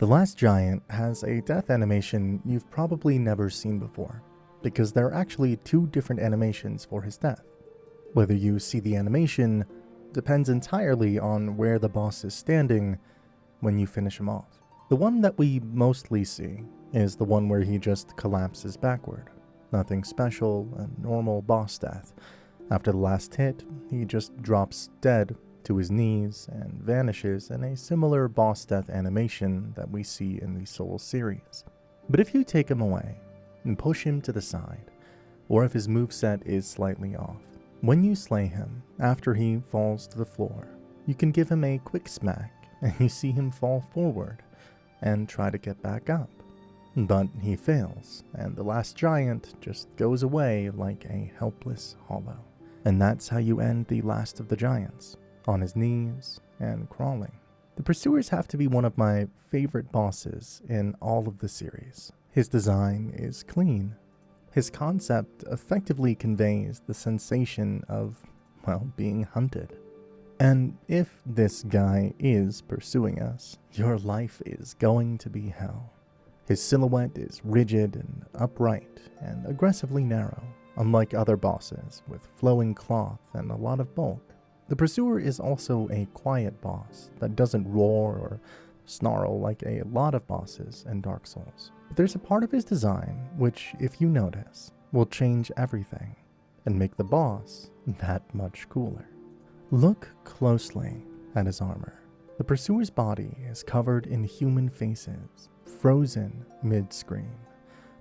The Last Giant has a death animation you've probably never seen before, because there are actually two different animations for his death. Whether you see the animation depends entirely on where the boss is standing when you finish him off. The one that we mostly see is the one where he just collapses backward. Nothing special, a normal boss death. After the last hit, he just drops dead to his knees and vanishes in a similar boss death animation that we see in the Souls series. But if you take him away and push him to the side, or if his moveset is slightly off, when you slay him after he falls to the floor, you can give him a quick smack and you see him fall forward and try to get back up. But he fails, and the Last Giant just goes away like a helpless hollow. And that's how you end the last of the giants, on his knees and crawling. The Pursuers have to be one of my favorite bosses in all of the series. His design is clean. His concept effectively conveys the sensation of, well, being hunted. And if this guy is pursuing us, your life is going to be hell. His silhouette is rigid and upright and aggressively narrow, unlike other bosses with flowing cloth and a lot of bulk. The Pursuer is also a quiet boss that doesn't roar or snarl like a lot of bosses in Dark Souls. But there's a part of his design which, if you notice, will change everything and make the boss that much cooler. Look closely at his armor. The Pursuer's body is covered in human faces, frozen mid-scream,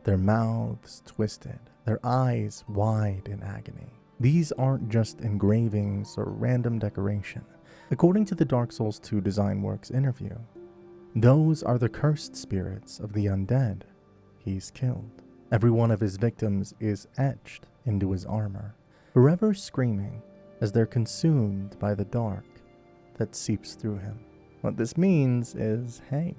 their mouths twisted, their eyes wide in agony. These aren't just engravings or random decoration. According to the Dark Souls 2 Design Works interview, those are the cursed spirits of the undead he's killed. Every one of his victims is etched into his armor, forever screaming as they're consumed by the dark that seeps through him. What this means is, hey,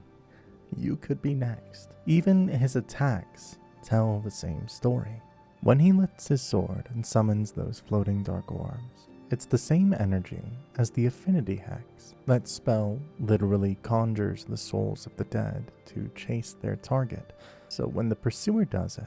you could be next. Even his attacks tell the same story. When he lifts his sword and summons those floating dark orbs, it's the same energy as the Affinity Hex. That spell literally conjures the souls of the dead to chase their target. So when the Pursuer does it,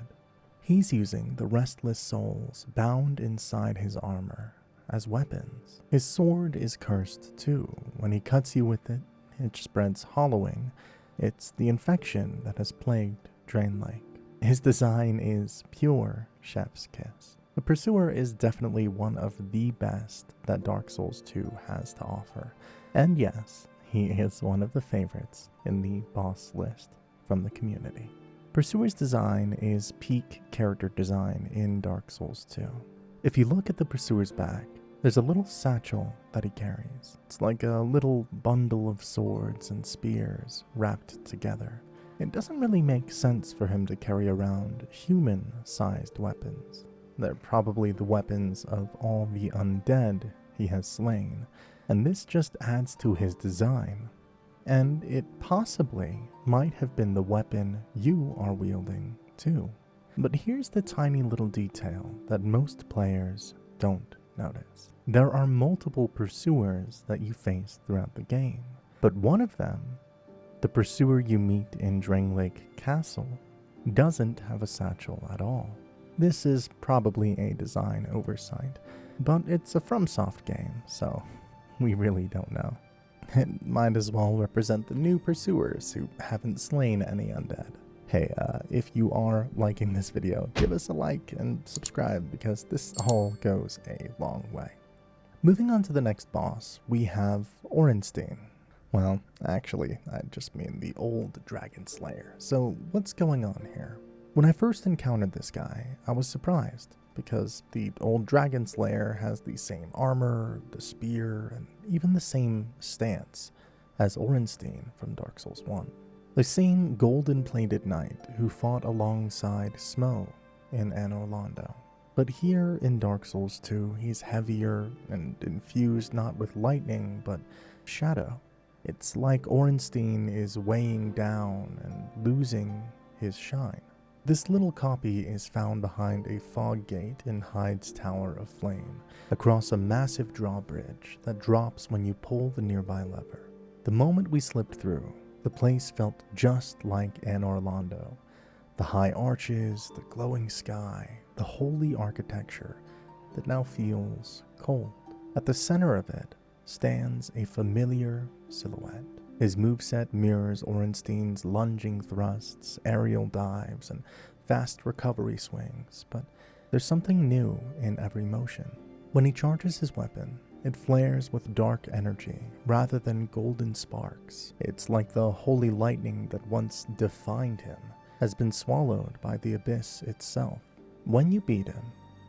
he's using the restless souls bound inside his armor as weapons. His sword is cursed too. When he cuts you with it, it spreads hollowing. It's the infection that has plagued Drain Lake. His design is pure chef's kiss. The Pursuer is definitely one of the best that Dark Souls 2 has to offer. And yes, he is one of the favorites in the boss list from the community. Pursuer's design is peak character design in Dark Souls 2. If you look at the Pursuer's back, there's a little satchel that he carries. It's like a little bundle of swords and spears wrapped together. It doesn't really make sense for him to carry around human-sized weapons. They're probably the weapons of all the undead he has slain, and this just adds to his design. And it possibly might have been the weapon you are wielding too. But here's the tiny little detail that most players don't notice. There are multiple Pursuers that you face throughout the game, but one of them, the Pursuer you meet in Drain Lake Castle, doesn't have a satchel at all. This is probably a design oversight, but it's a FromSoft game, so we really don't know. It might as well represent the new Pursuers who haven't slain any undead. Hey, if you are liking this video, give us a like and subscribe because this all goes a long way. Moving on to the next boss, we have Ornstein. Well, actually, I just mean the old Dragon Slayer. So what's going on here? When I first encountered this guy, I was surprised because the old Dragon Slayer has the same armor, the spear, and even the same stance as Ornstein from Dark Souls 1. The same golden-plated knight who fought alongside Smo in Anor Londo. But here in Dark Souls 2, he's heavier and infused not with lightning, but shadow. It's like Ornstein is weighing down and losing his shine. This little copy is found behind a fog gate in Hyde's Tower of Flame, across a massive drawbridge that drops when you pull the nearby lever. The moment we slipped through, The place felt just like an Orlando. The high arches, the glowing sky, the holy architecture that now feels cold. At the center of it stands a familiar silhouette. His moveset mirrors Orenstein's lunging thrusts, aerial dives, and fast recovery swings, but there's something new in every motion. When he charges his weapon, it flares with dark energy rather than golden sparks. It's like the holy lightning that once defined him has been swallowed by the abyss itself. When you beat him,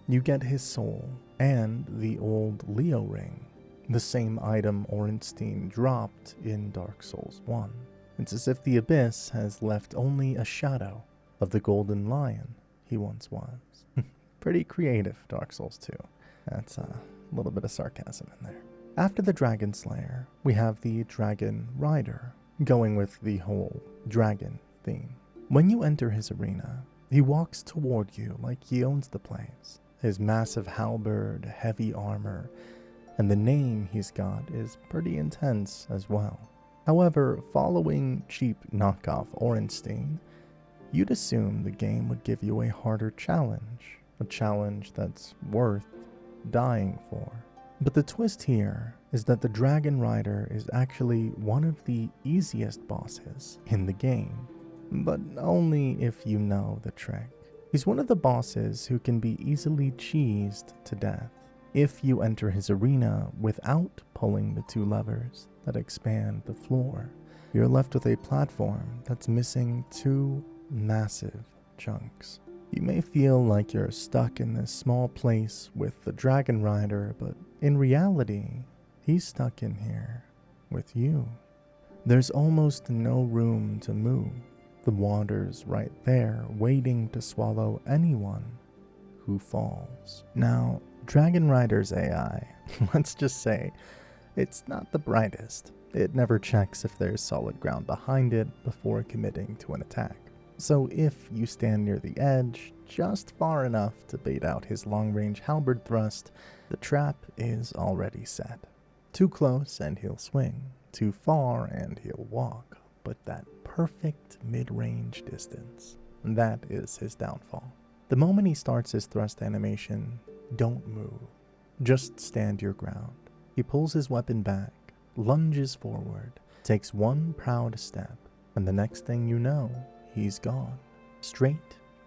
you get his soul and the old Leo ring, the same item Orenstein dropped in Dark Souls 1. It's as if the abyss has left only a shadow of the golden lion he once was. Pretty creative, Dark Souls 2. That's a little bit of sarcasm in there. After the Dragon Slayer, we have the Dragon Rider, going with the whole dragon theme. When you enter his arena, he walks toward you like he owns the place. His massive halberd, heavy armor, and the name he's got is pretty intense as well. However, following cheap knockoff Orenstein, you'd assume the game would give you a harder challenge, a challenge that's worth dying for. But the twist here is that the Dragon Rider is actually one of the easiest bosses in the game, but only if you know the trick. He's one of the bosses who can be easily cheesed to death if you enter his arena without pulling the two levers that expand the floor. You're left with a platform that's missing two massive chunks. You may feel like you're stuck in this small place with the Dragon Rider, but in reality, he's stuck in here with you. There's almost no room to move. The water's right there, waiting to swallow anyone who falls. Now, Dragon Rider's AI, let's just say, it's not the brightest. It never checks if there's solid ground behind it before committing to an attack. So if you stand near the edge, just far enough to bait out his long-range halberd thrust, the trap is already set. Too close and he'll swing, too far and he'll walk, but that perfect mid-range distance, that is his downfall. The moment he starts his thrust animation, don't move, just stand your ground. He pulls his weapon back, lunges forward, takes one proud step, and the next thing you know, he's gone, straight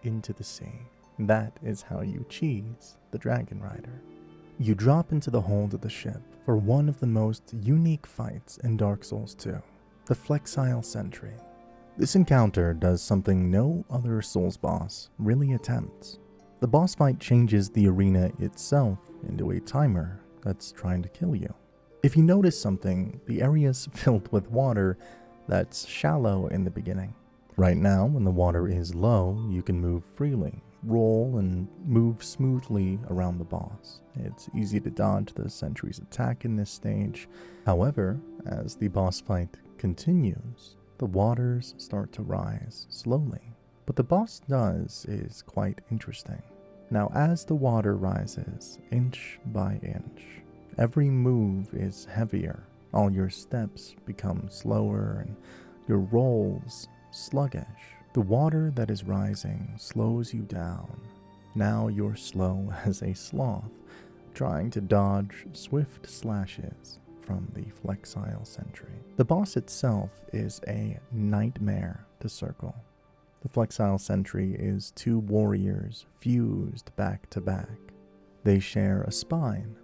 into the sea. That is how you cheese the Dragon Rider. You drop into the hold of the ship for one of the most unique fights in Dark Souls 2, the Flexile Sentry. This encounter does something no other Souls boss really attempts. The boss fight changes the arena itself into a timer that's trying to kill you. If you notice something, the area's filled with water that's shallow in the beginning. Right now, when the water is low, you can move freely, roll, and move smoothly around the boss. It's easy to dodge the sentry's attack in this stage. However, as the boss fight continues, the waters start to rise slowly. What the boss does is quite interesting. Now, as the water rises, inch by inch, every move is heavier. All your steps become slower, and your rolls sluggish. The water that is rising slows you down. Now you're slow as a sloth, trying to dodge swift slashes from the Flexile Sentry. The boss itself is a nightmare to circle. The Flexile Sentry is two warriors fused back to back. They share a spine.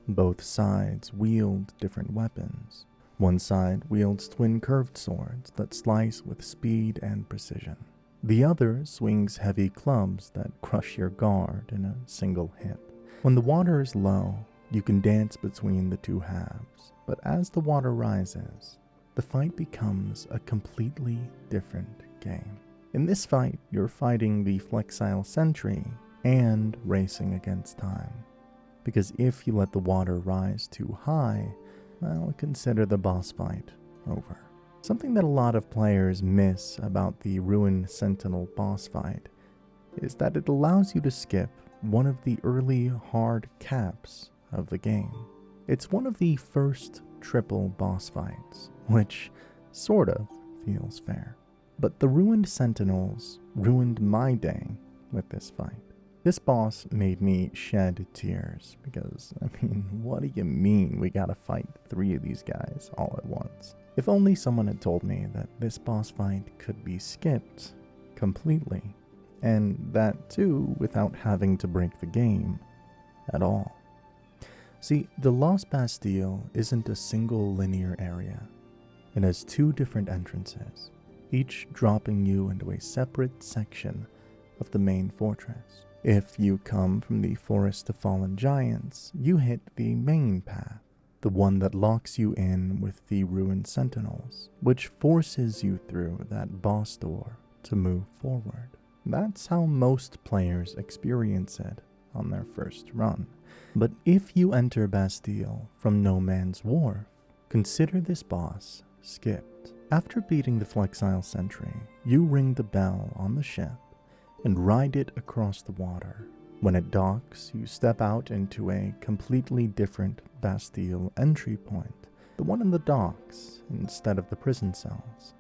Both sides wield different weapons. One side wields twin curved swords that slice with speed and precision. The other swings heavy clubs that crush your guard in a single hit. When the water is low, you can dance between the two halves, but as the water rises, the fight becomes a completely different game. In this fight, you're fighting the Flexile Sentry and racing against time, because if you let the water rise too high, well, consider the boss fight over. Something that a lot of players miss about the Ruined Sentinel boss fight is that it allows you to skip one of the early hard caps of the game. It's one of the first triple boss fights, which sort of feels fair. But the Ruined Sentinels ruined my day with this fight. This boss made me shed tears because, what do you mean we gotta fight 3 of these guys all at once? If only someone had told me that this boss fight could be skipped completely, and that too without having to break the game at all. See, the Lost Bastille isn't a single linear area. It has 2 different entrances, each dropping you into a separate section of the main fortress. If you come from the Forest of Fallen Giants, you hit the main path, the one that locks you in with the Ruined Sentinels, which forces you through that boss door to move forward. That's how most players experience it on their first run. But if you enter Bastille from No Man's Wharf, consider this boss skipped. After beating the Flexile Sentry, you ring the bell on the ship and ride it across the water. When it docks, you step out into a completely different Bastille entry point, the one in the docks instead of the prison cells.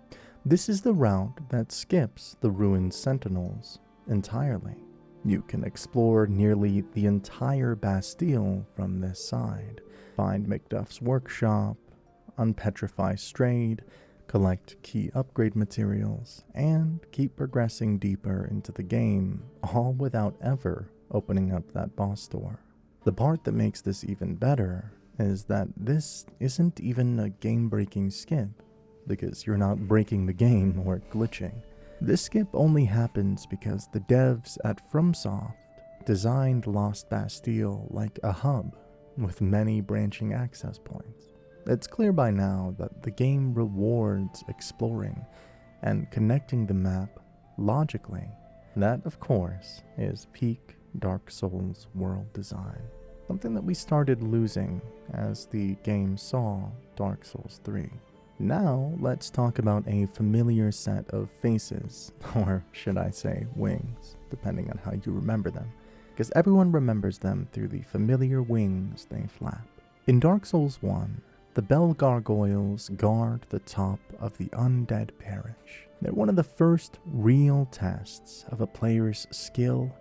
This is the route that skips the Ruined Sentinels entirely. You can explore nearly the entire Bastille from this side, find Macduff's workshop, unpetrify Strayed, collect key upgrade materials, and keep progressing deeper into the game, all without ever opening up that boss door. The part that makes this even better is that this isn't even a game-breaking skip, because you're not breaking the game or glitching. This skip only happens because the devs at FromSoft designed Lost Bastille like a hub with many branching access points. It's clear by now that the game rewards exploring and connecting the map logically. That, of course, is peak Dark Souls world design, something that we started losing as the game saw Dark Souls 3. Now, let's talk about a familiar set of faces, or should I say wings, depending on how you remember them, because everyone remembers them through the familiar wings they flap. In Dark Souls 1, the Bell Gargoyles guard the top of the Undead Parish. They're one of the first real tests of a player's skill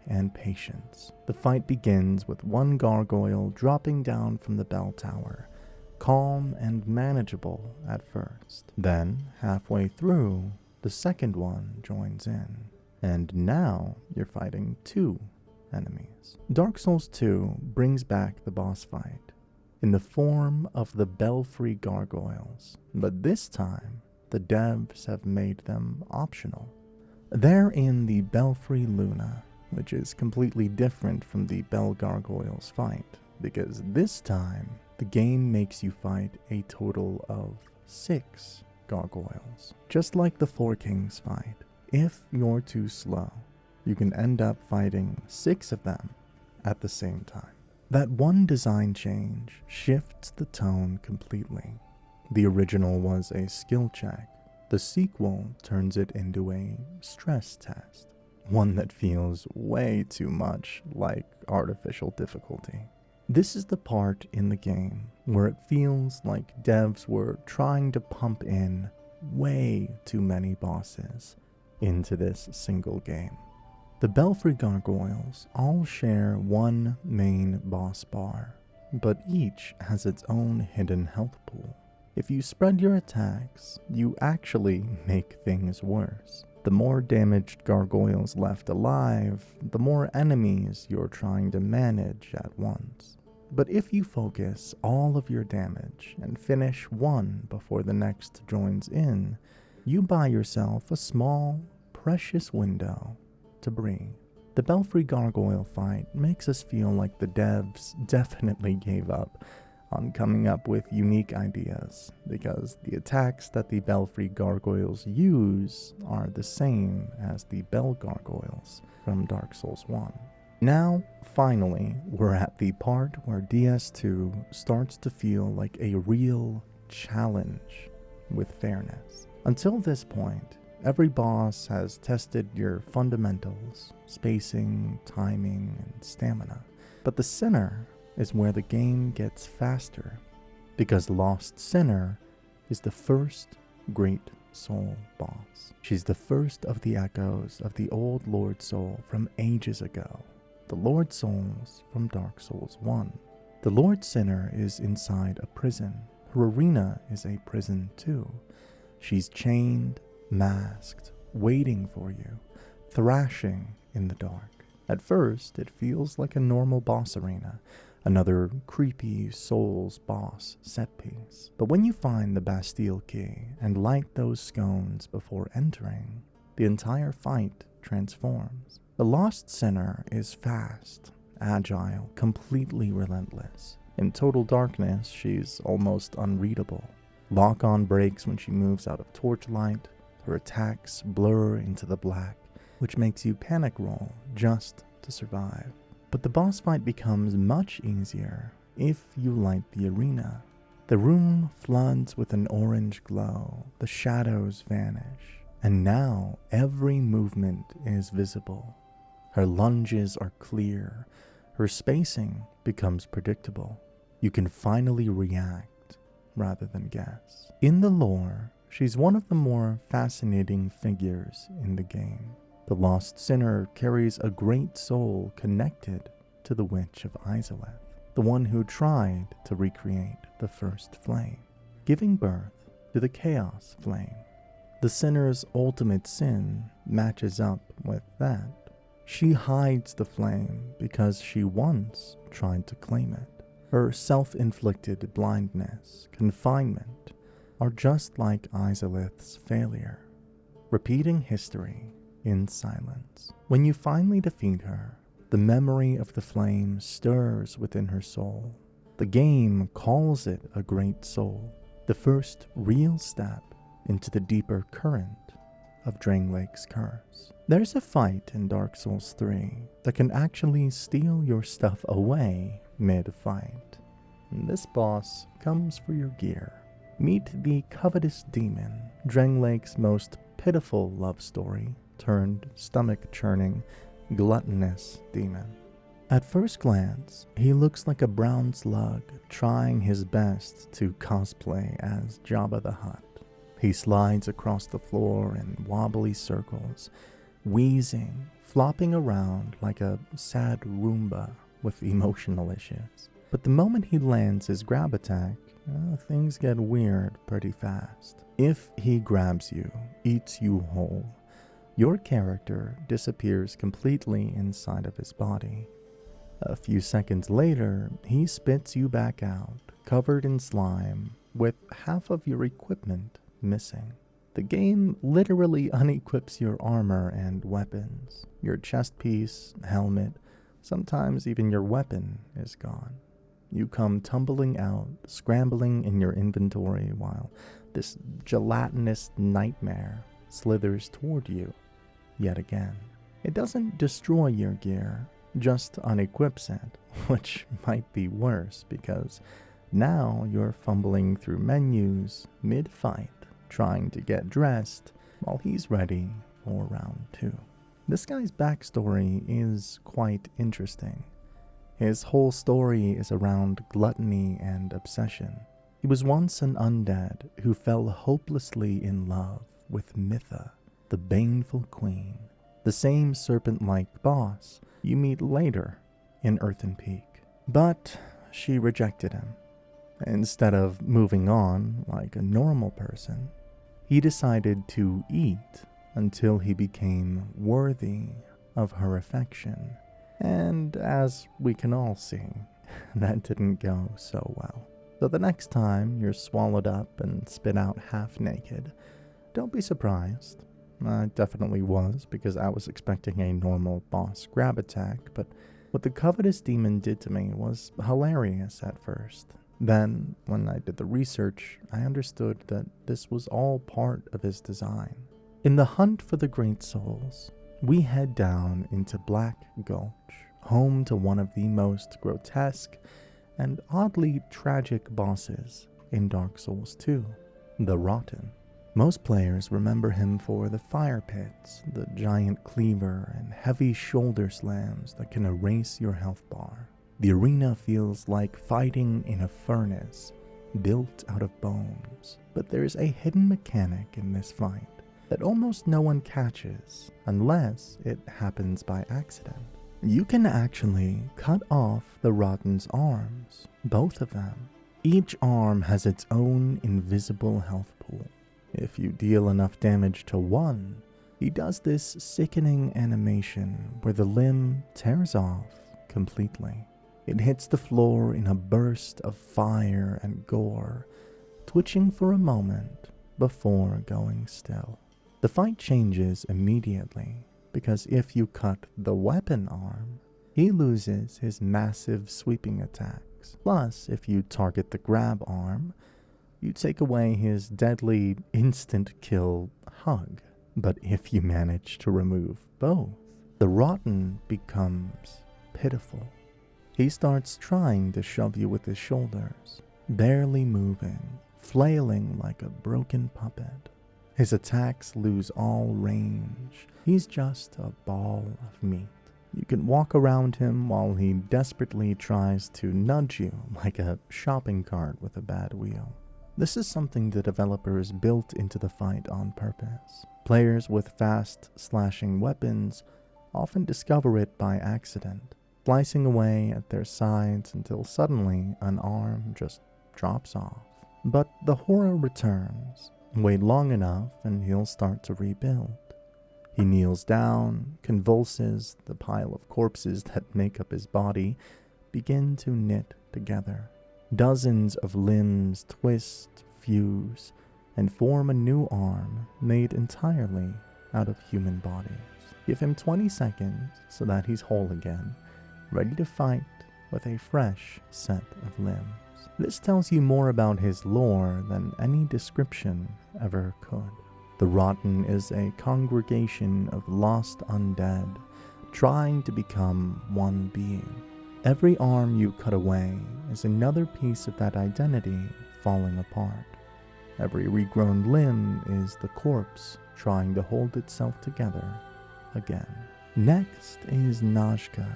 and patience. The fight begins with one gargoyle dropping down from the bell tower, calm and manageable at first. Then, halfway through, the second one joins in, and now you're fighting 2 enemies. Dark Souls 2 brings back the boss fight in the form of the Belfry Gargoyles, but this time the devs have made them optional. They're in the Belfry Luna, which is completely different from the Bell Gargoyles fight, because this time the game makes you fight a total of 6 gargoyles. Just like the Four Kings fight, if you're too slow, you can end up fighting 6 of them at the same time. That one design change shifts the tone completely. The original was a skill check. The sequel turns it into a stress test, one that feels way too much like artificial difficulty. This is the part in the game where it feels like devs were trying to pump in way too many bosses into this single game. The Belfry Gargoyles all share one main boss bar, but each has its own hidden health pool. If you spread your attacks, you actually make things worse. The more damaged gargoyles left alive, the more enemies you're trying to manage at once. But if you focus all of your damage and finish one before the next joins in, you buy yourself a small, precious window to breathe. The Belfry Gargoyle fight makes us feel like the devs definitely gave up on coming up with unique ideas, because the attacks that the Belfry Gargoyles use are the same as the Bell Gargoyles from Dark Souls 1. Now, finally, we're at the part where DS2 starts to feel like a real challenge with fairness. Until this point, every boss has tested your fundamentals, spacing, timing, and stamina. But the Sinner is where the game gets faster, because Lost Sinner is the first great Soul boss. She's the first of the echoes of the old Lord Soul from ages ago, the Lord Souls from Dark Souls 1. The Lord Sinner is inside a prison. Her arena is a prison too. She's chained, masked, waiting for you, thrashing in the dark. At first, it feels like a normal boss arena, another creepy Souls boss set piece. But when you find the Bastille key and light those scones before entering, the entire fight transforms. The Lost Sinner is fast, agile, completely relentless. In total darkness, she's almost unreadable. Lock-on breaks when she moves out of torchlight. Her attacks blur into the black, which makes you panic roll just to survive. But the boss fight becomes much easier if you light the arena. The room floods with an orange glow, the shadows vanish, and now every movement is visible. Her lunges are clear, her spacing becomes predictable. You can finally react rather than guess. In the lore, she's one of the more fascinating figures in the game. The Lost Sinner carries a great soul connected to the Witch of Izalith, the one who tried to recreate the first flame, giving birth to the Chaos Flame. The sinner's ultimate sin matches up with that. She hides the flame because she once tried to claim it. Her self-inflicted blindness, confinement, are just like Izalith's failure, repeating history in silence. When you finally defeat her, the memory of the flame stirs within her soul. The game calls it a great soul, the first real step into the deeper current of Drangleick's curse. There's a fight in Dark Souls 3 that can actually steal your stuff away mid-fight. This boss comes for your gear. Meet the Covetous Demon, Drangleick's most pitiful love story turned stomach-churning, gluttonous demon. At first glance, he looks like a brown slug trying his best to cosplay as Jabba the Hutt. He slides across the floor in wobbly circles, wheezing, flopping around like a sad Roomba with emotional issues. But the moment he lands his grab attack, things get weird pretty fast. If he grabs you, eats you whole, your character disappears completely inside of his body. A few seconds later, he spits you back out, covered in slime, with half of your equipment missing. The game literally unequips your armor and weapons. Your chest piece, helmet, sometimes even your weapon is gone. You come tumbling out, scrambling in your inventory while this gelatinous nightmare slithers toward you yet again. It doesn't destroy your gear, just unequips it, which might be worse because now you're fumbling through menus mid-fight, trying to get dressed while he's ready for round 2. This guy's backstory is quite interesting. His whole story is around gluttony and obsession. He was once an undead who fell hopelessly in love with Mytha, the baneful queen, the same serpent-like boss you meet later in Earthen Peak. But she rejected him. Instead of moving on like a normal person, he decided to eat until he became worthy of her affection. And as we can all see, that didn't go so well. So the next time you're swallowed up and spit out half naked, don't be surprised. I definitely was, because I was expecting a normal boss grab attack, but what the Covetous Demon did to me was hilarious at first. Then, when I did the research, I understood that this was all part of his design. In the hunt for the Great Souls, we head down into Black Gulch, home to one of the most grotesque and oddly tragic bosses in Dark Souls 2, the Rotten. Most players remember him for the fire pits, the giant cleaver, and heavy shoulder slams that can erase your health bar. The arena feels like fighting in a furnace, built out of bones. But there's a hidden mechanic in this fight that almost no one catches unless it happens by accident. You can actually cut off the Rotten's arms, both of them. Each arm has its own invisible health pool. If you deal enough damage to one, he does this sickening animation where the limb tears off completely. It hits the floor in a burst of fire and gore, twitching for a moment before going still. The fight changes immediately, because if you cut the weapon arm, he loses his massive sweeping attacks. Plus, if you target the grab arm, you take away his deadly instant kill hug. But if you manage to remove both, the Rotten becomes pitiful. He starts trying to shove you with his shoulders, barely moving, flailing like a broken puppet. His attacks lose all range. He's just a ball of meat. You can walk around him while he desperately tries to nudge you like a shopping cart with a bad wheel. This is something the developers built into the fight on purpose. Players with fast slashing weapons often discover it by accident, slicing away at their sides until suddenly an arm just drops off. But the horror returns. Wait long enough and he'll start to rebuild. He kneels down, convulses, the pile of corpses that make up his body begin to knit together. Dozens of limbs twist, fuse, and form a new arm made entirely out of human bodies. Give him 20 seconds so that he's whole again, ready to fight with a fresh set of limbs. This tells you more about his lore than any description ever could. The Rotten is a congregation of lost undead trying to become one being. Every arm you cut away is another piece of that identity falling apart. Every regrown limb is the corpse trying to hold itself together again. Next is Najka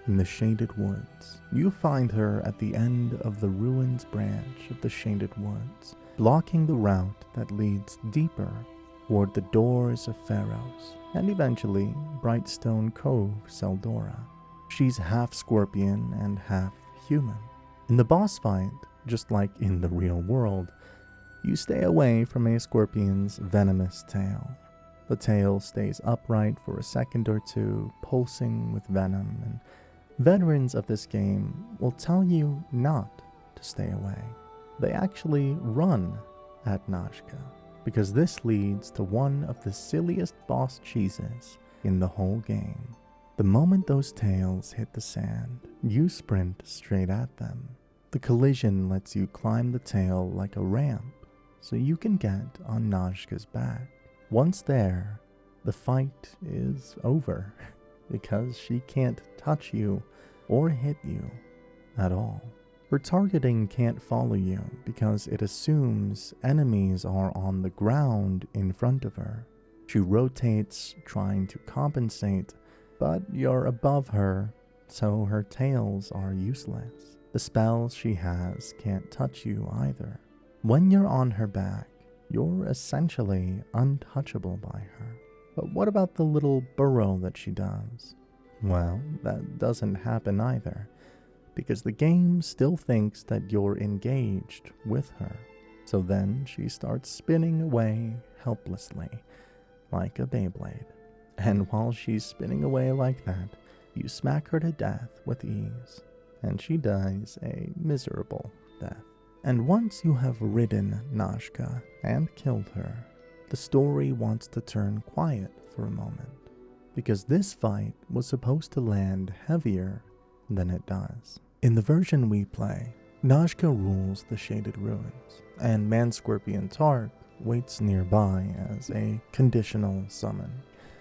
in the Shaded Woods. You find her at the end of the ruins branch of the Shaded Woods, blocking the route that leads deeper toward the Doors of Pharaohs, and eventually Brightstone Cove, Seldora. She's half scorpion and half human. In the boss fight, just like in the real world, you stay away from a scorpion's venomous tail. The tail stays upright for a second or two, pulsing with venom, and veterans of this game will tell you not to stay away. They actually run at Najka, because this leads to one of the silliest boss cheeses in the whole game. The moment those tails hit the sand, you sprint straight at them. The collision lets you climb the tail like a ramp, so you can get on Najka's back. Once there, the fight is over, because she can't touch you or hit you at all. Her targeting can't follow you because it assumes enemies are on the ground in front of her. She rotates, trying to compensate, but you're above her, so her tails are useless. The spells she has can't touch you either. When you're on her back, you're essentially untouchable by her. But what about the little burrow that she does? Well, that doesn't happen either, because the game still thinks that you're engaged with her. So then she starts spinning away helplessly, like a Beyblade. And while she's spinning away like that, you smack her to death with ease, and she dies a miserable death. And once you have ridden Najka and killed her, the story wants to turn quiet for a moment, because this fight was supposed to land heavier than it does. In the version we play, Najka rules the Shaded Ruins, and Man-Scorpion Tark waits nearby as a conditional summon.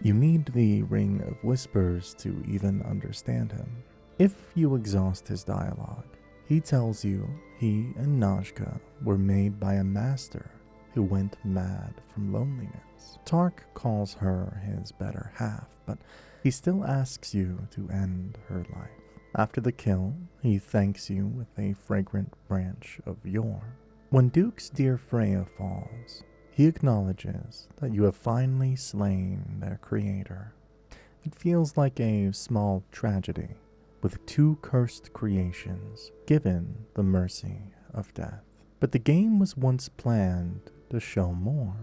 You need the Ring of Whispers to even understand him. If you exhaust his dialogue, he tells you he and Najka were made by a master who went mad from loneliness. Tark calls her his better half, but he still asks you to end her life. After the kill, he thanks you with a fragrant branch of yore. When Duke's dear Freya falls, he acknowledges that you have finally slain their creator. It feels like a small tragedy, with two cursed creations given the mercy of death. But the game was once planned to show more.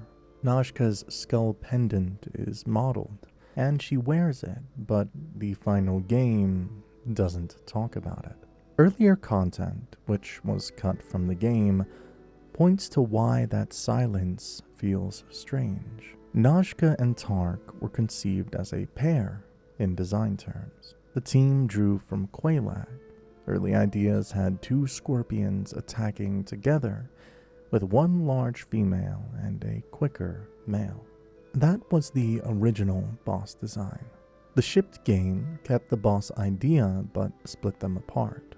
Nazca's skull pendant is modeled, and she wears it, but the final game doesn't talk about it. Earlier content, which was cut from the game, points to why that silence feels strange. Nazca and Tark were conceived as a pair in design terms. The team drew from Quelaag. Early ideas had two scorpions attacking together, with one large female and a quicker male. That was the original boss design. The shipped game kept the boss idea but split them apart.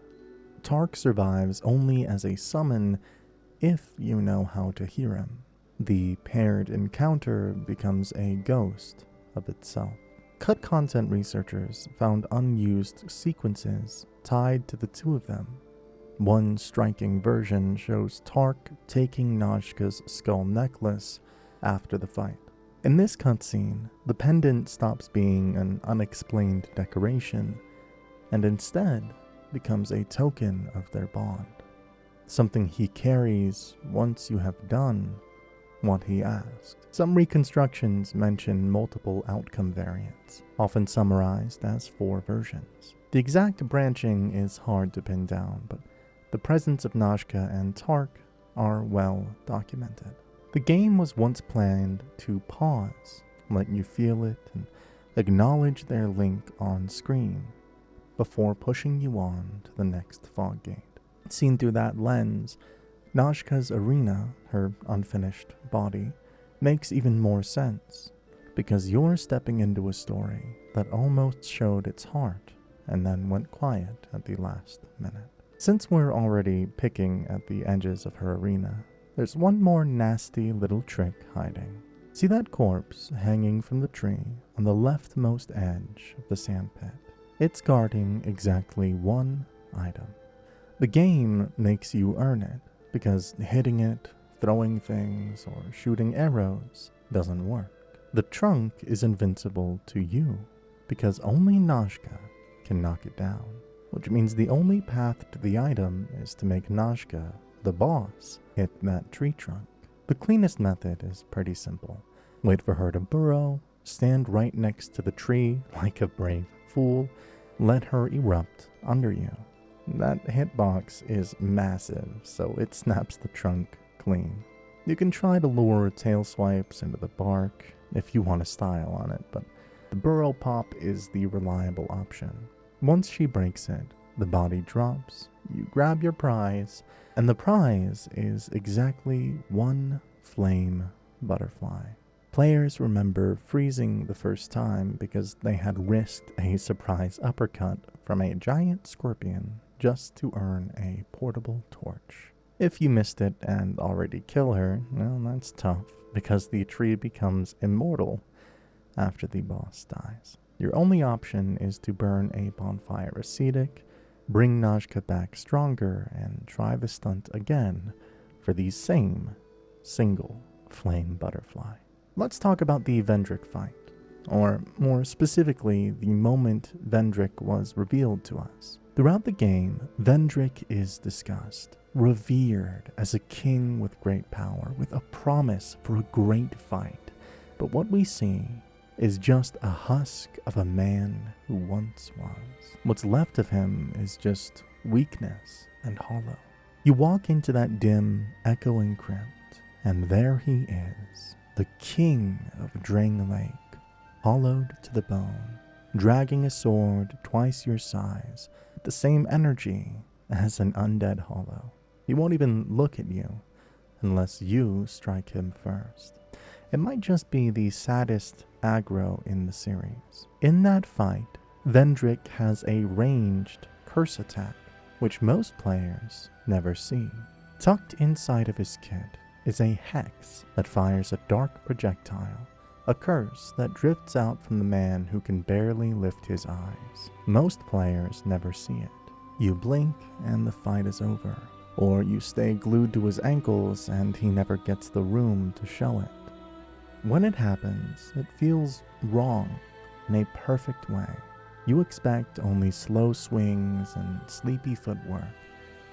Tark survives only as a summon if you know how to hear him. The paired encounter becomes a ghost of itself. Cut content researchers found unused sequences tied to the two of them. One striking version shows Tark taking Nazca's skull necklace after the fight. In this cutscene, the pendant stops being an unexplained decoration and instead becomes a token of their bond. Something he carries once you have done what he asked. Some reconstructions mention multiple outcome variants, often summarized as 4 versions. The exact branching is hard to pin down, but the presence of Nazca and Tark are well documented. The game was once planned to pause, let you feel it, and acknowledge their link on screen before pushing you on to the next fog gate. Seen through that lens, Nazca's arena, her unfinished body, makes even more sense, because you're stepping into a story that almost showed its heart and then went quiet at the last minute. Since we're already picking at the edges of her arena, there's one more nasty little trick hiding. See that corpse hanging from the tree on the leftmost edge of the sandpit? It's guarding exactly one item. The game makes you earn it, because hitting it, throwing things, or shooting arrows doesn't work. The trunk is invincible to you, because only Nazca can knock it down, which means the only path to the item is to make Nazca, the boss, hit that tree trunk. The cleanest method is pretty simple. Wait for her to burrow, stand right next to the tree like a brave fool, let her erupt under you. That hitbox is massive, so it snaps the trunk clean. You can try to lure tail swipes into the bark if you want a style on it, but the burrow pop is the reliable option. Once she breaks it, the body drops, you grab your prize, and the prize is exactly one flame butterfly. Players remember freezing the first time because they had risked a surprise uppercut from a giant scorpion just to earn a portable torch. If you missed it and already kill her, well, that's tough, because the tree becomes immortal after the boss dies. Your only option is to burn a bonfire ascetic, bring Nazca back stronger, and try the stunt again for the same single flame butterfly. Let's talk about the Vendrick fight, or more specifically, the moment Vendrick was revealed to us. Throughout the game, Vendrick is discussed, revered as a king with great power, with a promise for a great fight. But what we see is just a husk of a man who once was. What's left of him is just weakness and hollow. You walk into that dim, echoing crypt, and there he is, the king of Drang Lake, hollowed to the bone, dragging a sword twice your size, with the same energy as an undead hollow. He won't even look at you unless you strike him first. It might just be the saddest aggro in the series. In that fight, Vendrick has a ranged curse attack, which most players never see. Tucked inside of his kit is a hex that fires a dark projectile, a curse that drifts out from the man who can barely lift his eyes. Most players never see it. You blink and the fight is over. or you stay glued to his ankles and he never gets the room to show it. When it happens, it feels wrong in a perfect way. You expect only slow swings and sleepy footwork.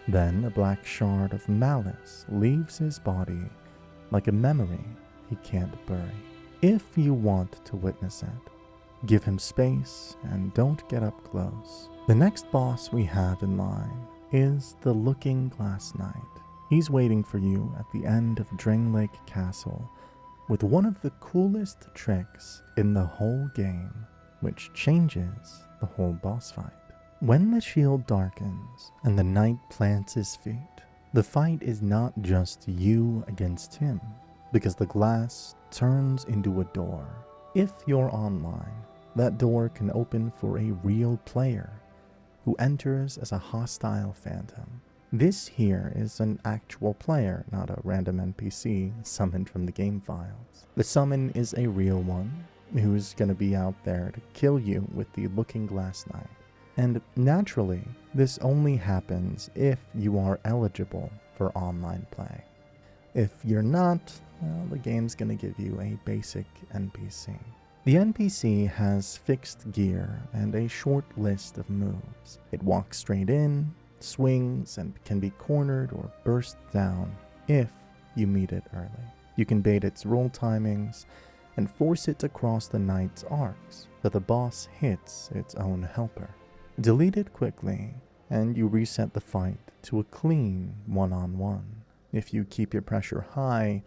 Then a black shard of malice leaves his body like a memory he can't bury. If you want to witness it, give him space and don't get up close. The next boss we have in line is the Looking Glass Knight. He's waiting for you at the end of Lake Castle with one of the coolest tricks in the whole game, which changes the whole boss fight. When the shield darkens and the knight plants his feet, the fight is not just you against him, because the glass turns into a door. If you're online, that door can open for a real player who enters as a hostile phantom. This here is an actual player, not a random NPC summoned from the game files. The summon is a real one who's going to be out there to kill you with the Looking Glass Knight. And naturally, this only happens if you are eligible for online play. If you're not, well, the game's going to give you a basic NPC. The NPC has fixed gear and a short list of moves. It walks straight in, swings, and can be cornered or burst down if you meet it early. You can bait its roll timings and force it to cross the knight's arcs so the boss hits its own helper. Delete it quickly, and you reset the fight to a clean one-on-one. If you keep your pressure high,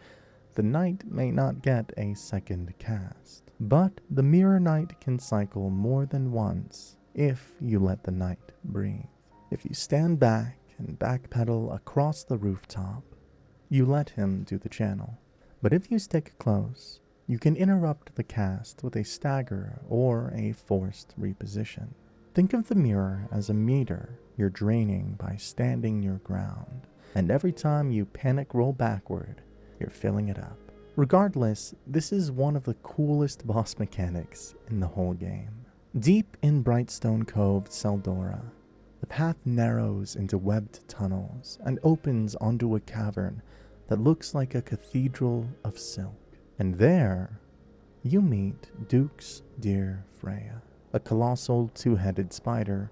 the knight may not get a second cast, but the mirror knight can cycle more than once if you let the knight breathe. If you stand back and backpedal across the rooftop, you let him do the channel. But if you stick close, you can interrupt the cast with a stagger or a forced reposition. Think of the mirror as a meter you're draining by standing your ground, and every time you panic roll backward, you're filling it up. Regardless, this is one of the coolest boss mechanics in the whole game. Deep in Brightstone Cove, Seldora, the path narrows into webbed tunnels and opens onto a cavern that looks like a cathedral of silk. And there, you meet Duke's dear Freya, a colossal two-headed spider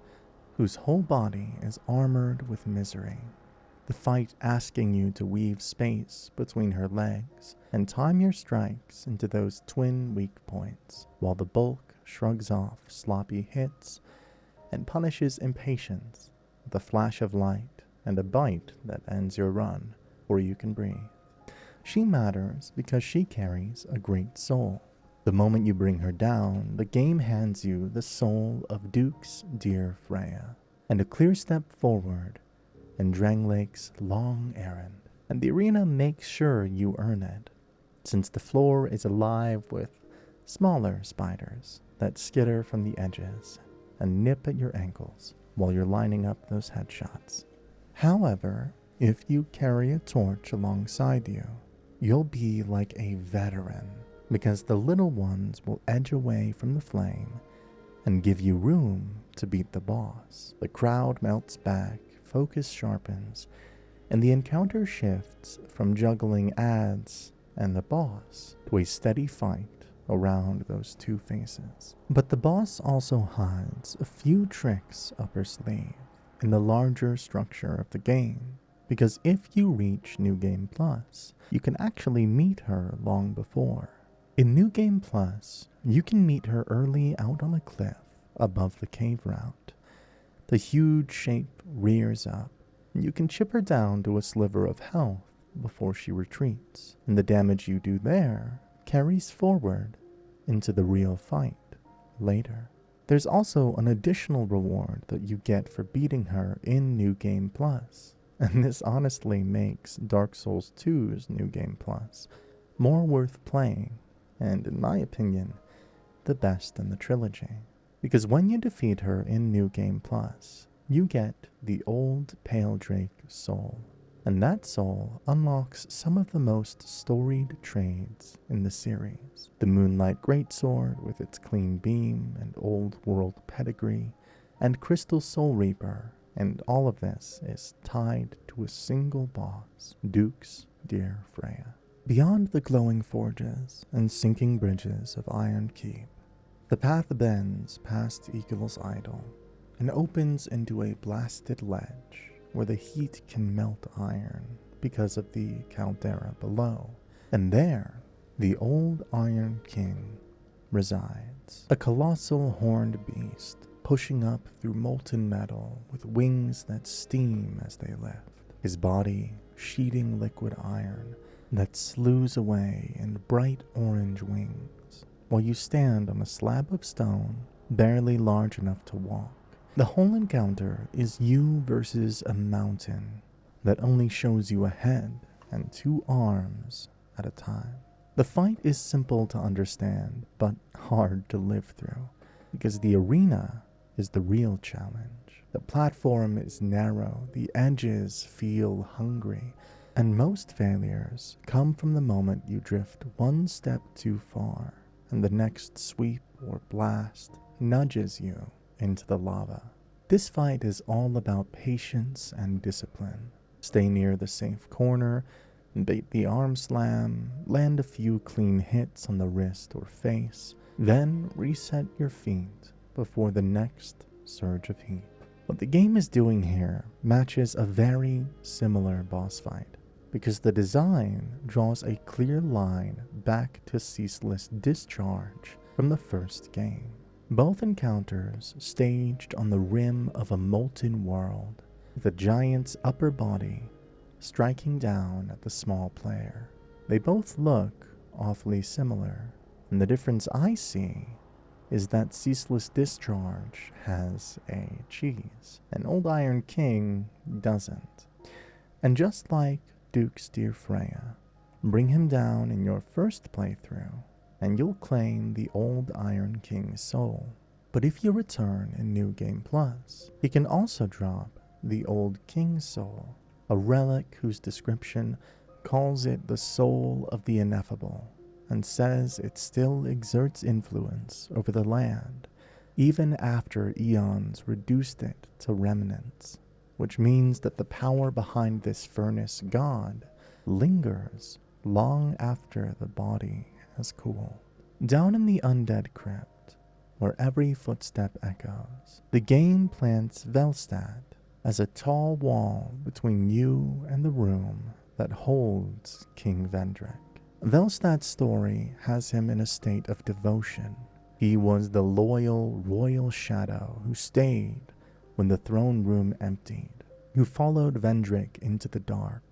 whose whole body is armored with misery. The fight asking you to weave space between her legs and time your strikes into those twin weak points, while the bulk shrugs off sloppy hits and punishes impatience with a flash of light and a bite that ends your run, or you can breathe. She matters because she carries a great soul. The moment you bring her down, the game hands you the soul of Duke's dear Freya, and a clear step forward in Dranglake's long errand. And the arena makes sure you earn it, since the floor is alive with smaller spiders that skitter from the edges and nip at your ankles while you're lining up those headshots. However, if you carry a torch alongside you, you'll be like a veteran, because the little ones will edge away from the flame and give you room to beat the boss. The crowd melts back, focus sharpens, and the encounter shifts from juggling ads and the boss to a steady fight around those two faces. But the boss also hides a few tricks up her sleeve in the larger structure of the game, because if you reach New Game Plus, you can actually meet her long before. In New Game Plus, you can meet her early out on a cliff above the cave route. The huge shape rears up, and you can chip her down to a sliver of health before she retreats, and the damage you do there carries forward into the real fight later. There's also an additional reward that you get for beating her in New Game Plus, and this honestly makes Dark Souls 2's New Game Plus more worth playing, and in my opinion, the best in the trilogy. Because when you defeat her in New Game Plus, you get the Old Pale Drake soul, and that soul unlocks some of the most storied trades in the series. The Moonlight Greatsword with its clean beam and old world pedigree, and Crystal Soul Reaper And all of this is tied to a single boss, Duke's dear Freya. Beyond the glowing forges and sinking bridges of Iron Keep, the path bends past Eagle's Idol and opens into a blasted ledge where the heat can melt iron because of the caldera below. And there, the old Iron King resides, a colossal horned beast pushing up through molten metal with wings that steam as they lift, his body sheeting liquid iron that slews away in bright orange wings, while you stand on a slab of stone barely large enough to walk. The whole encounter is you versus a mountain that only shows you a head and two arms at a time. The fight is simple to understand, but hard to live through, because the arena is the real challenge. The platform is narrow, the edges feel hungry, and most failures come from the moment you drift one step too far, and the next sweep or blast nudges you into the lava. This fight is all about patience and discipline. Stay near the safe corner, bait the arm slam, land a few clean hits on the wrist or face, then reset your feet before the next surge of heat. What the game is doing here matches a very similar boss fight, because the design draws a clear line back to Ceaseless Discharge from the first game. Both encounters staged on the rim of a molten world, with the giant's upper body striking down at the small player. They both look awfully similar, and the difference I see is that Ceaseless Discharge has a cheese, and Old Iron King doesn't. And just like Duke's dear Freya, bring him down in your first playthrough, and you'll claim the Old Iron King's soul. But if you return in New Game Plus, he can also drop the Old King's soul, a relic whose description calls it the soul of the ineffable, and says it still exerts influence over the land, even after eons reduced it to remnants, which means that the power behind this furnace god lingers long after the body has cooled. Down in the undead crypt, where every footstep echoes, the game plants Velstad as a tall wall between you and the room that holds King Vendrick. Velstad's story has him in a state of devotion. He was the loyal royal shadow who stayed when the throne room emptied, who followed Vendrick into the dark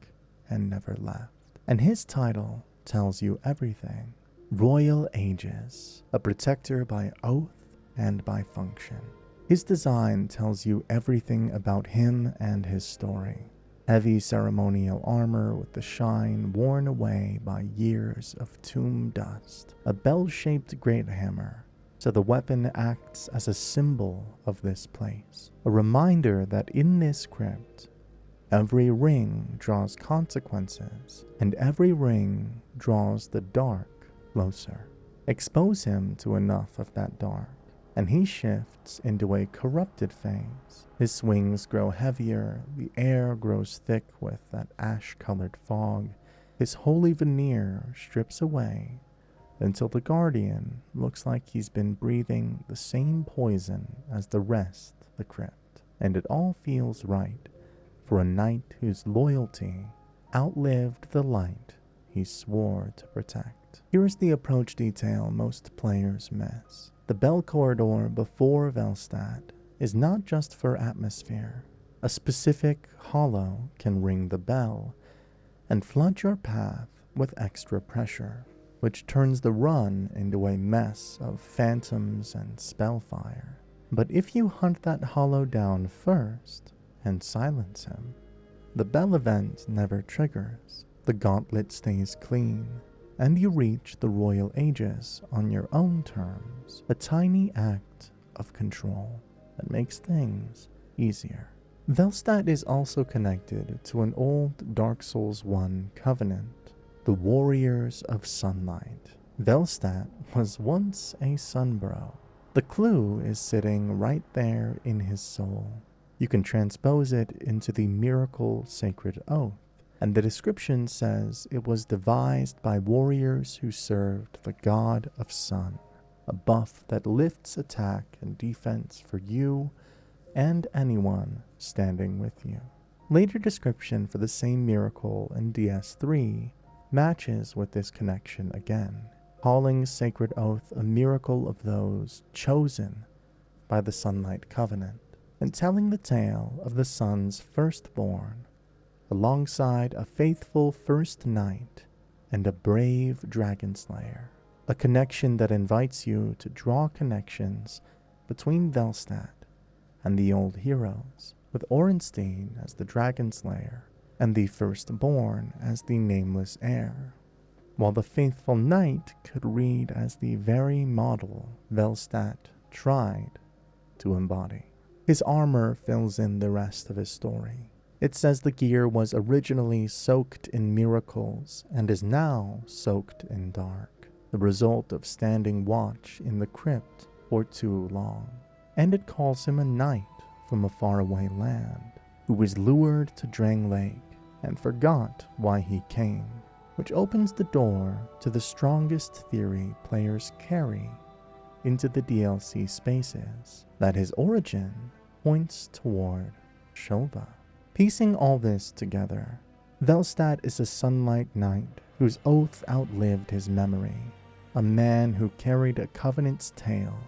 and never left. And his title tells you everything. Royal Aegis, a protector by oath and by function. His design tells you everything about him and his story. Heavy ceremonial armor with the shine worn away by years of tomb dust. A bell-shaped great hammer, so the weapon acts as a symbol of this place. A reminder that in this crypt, every ring draws consequences, and every ring draws the dark closer. Expose him to enough of that dark, and he shifts into a corrupted phase. His wings grow heavier, the air grows thick with that ash-colored fog, his holy veneer strips away, until the Guardian looks like he's been breathing the same poison as the rest of the crypt. And it all feels right for a knight whose loyalty outlived the light he swore to protect. Here's the approach detail most players miss. The bell corridor before Velstad is not just for atmosphere. A specific hollow can ring the bell and flood your path with extra pressure, which turns the run into a mess of phantoms and spellfire. But if you hunt that hollow down first and silence him, the bell event never triggers. The gauntlet stays clean, and you reach the Royal Aegis on your own terms, a tiny act of control that makes things easier. Velstad is also connected to an old Dark Souls 1 covenant, the Warriors of Sunlight. Velstad was once a Sunbro. The clue is sitting right there in his soul. You can transpose it into the miracle sacred oath, and the description says it was devised by warriors who served the god of sun, a buff that lifts attack and defense for you and anyone standing with you. Later description for the same miracle in DS3 matches with this connection again, calling Sacred Oath a miracle of those chosen by the Sunlight Covenant, and telling the tale of the sun's firstborn, alongside a faithful first knight and a brave dragon slayer, a connection that invites you to draw connections between Velstadt and the old heroes, with Orenstein as the dragon slayer and the firstborn as the nameless heir, while the faithful knight could read as the very model Velstadt tried to embody. His armor fills in the rest of his story. It says the gear was originally soaked in miracles and is now soaked in dark, the result of standing watch in the crypt for too long. And it calls him a knight from a faraway land who was lured to Drang Lake and forgot why he came, which opens the door to the strongest theory players carry into the DLC spaces, that his origin points toward Shova. Piecing all this together, Velstadt is a Sunlight Knight whose oath outlived his memory, a man who carried a Covenant's tale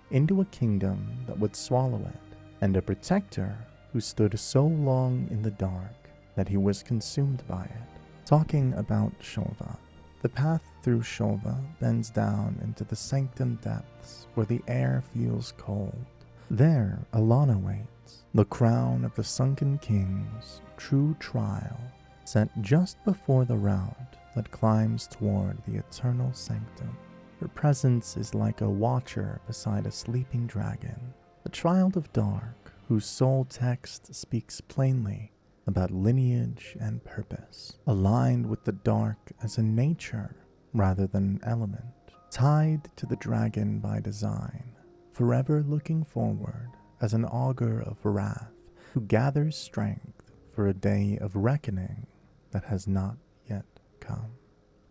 into a kingdom that would swallow it, and a protector who stood so long in the dark that he was consumed by it. Talking about Shova, the path through Shova bends down into the sanctum depths where the air feels cold. There, Alana waits, the crown of the Sunken King's true trial, set just before the route that climbs toward the eternal sanctum. Her presence is like a watcher beside a sleeping dragon, a child of dark whose soul text speaks plainly about lineage and purpose, aligned with the dark as a nature rather than an element, tied to the dragon by design, forever looking forward as an augur of wrath who gathers strength for a day of reckoning that has not yet come.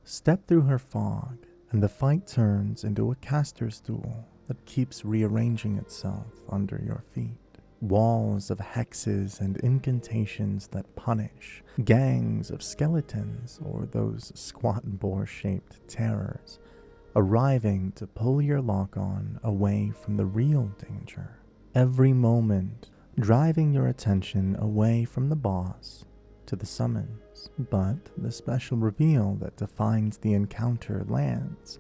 Step through her fog, and the fight turns into a caster stool that keeps rearranging itself under your feet. Walls of hexes and incantations that punish, gangs of skeletons or those squat boar-shaped terrors, arriving to pull your lock-on away from the real danger. Every moment driving your attention away from the boss to the summons. But the special reveal that defines the encounter lands,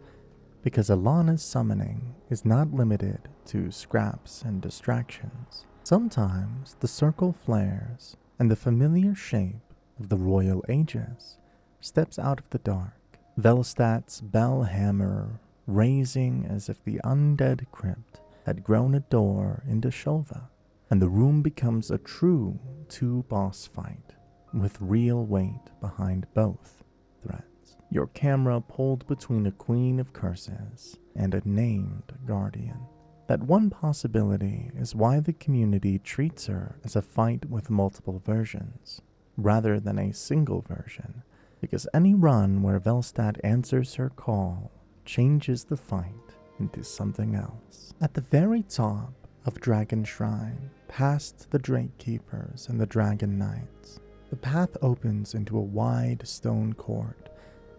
because Alana's summoning is not limited to scraps and distractions. Sometimes the circle flares, and the familiar shape of the Royal Aegis steps out of the dark, Velstadt's bell hammer raising as if the undead crypt had grown a door into Shova, and the room becomes a true two-boss fight, with real weight behind both threats. Your camera pulled between a queen of curses and a named guardian. That one possibility is why the community treats her as a fight with multiple versions, rather than a single version, because any run where Velstadt answers her call changes the fight into something else. At the very top of Dragon Shrine, past the Drake Keepers and the Dragon Knights, the path opens into a wide stone court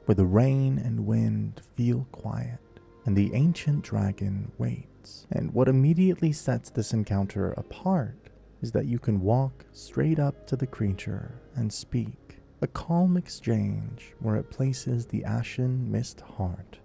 where the rain and wind feel quiet, and the ancient dragon waits. And what immediately sets this encounter apart is that you can walk straight up to the creature and speak, a calm exchange where it places the ashen mist heart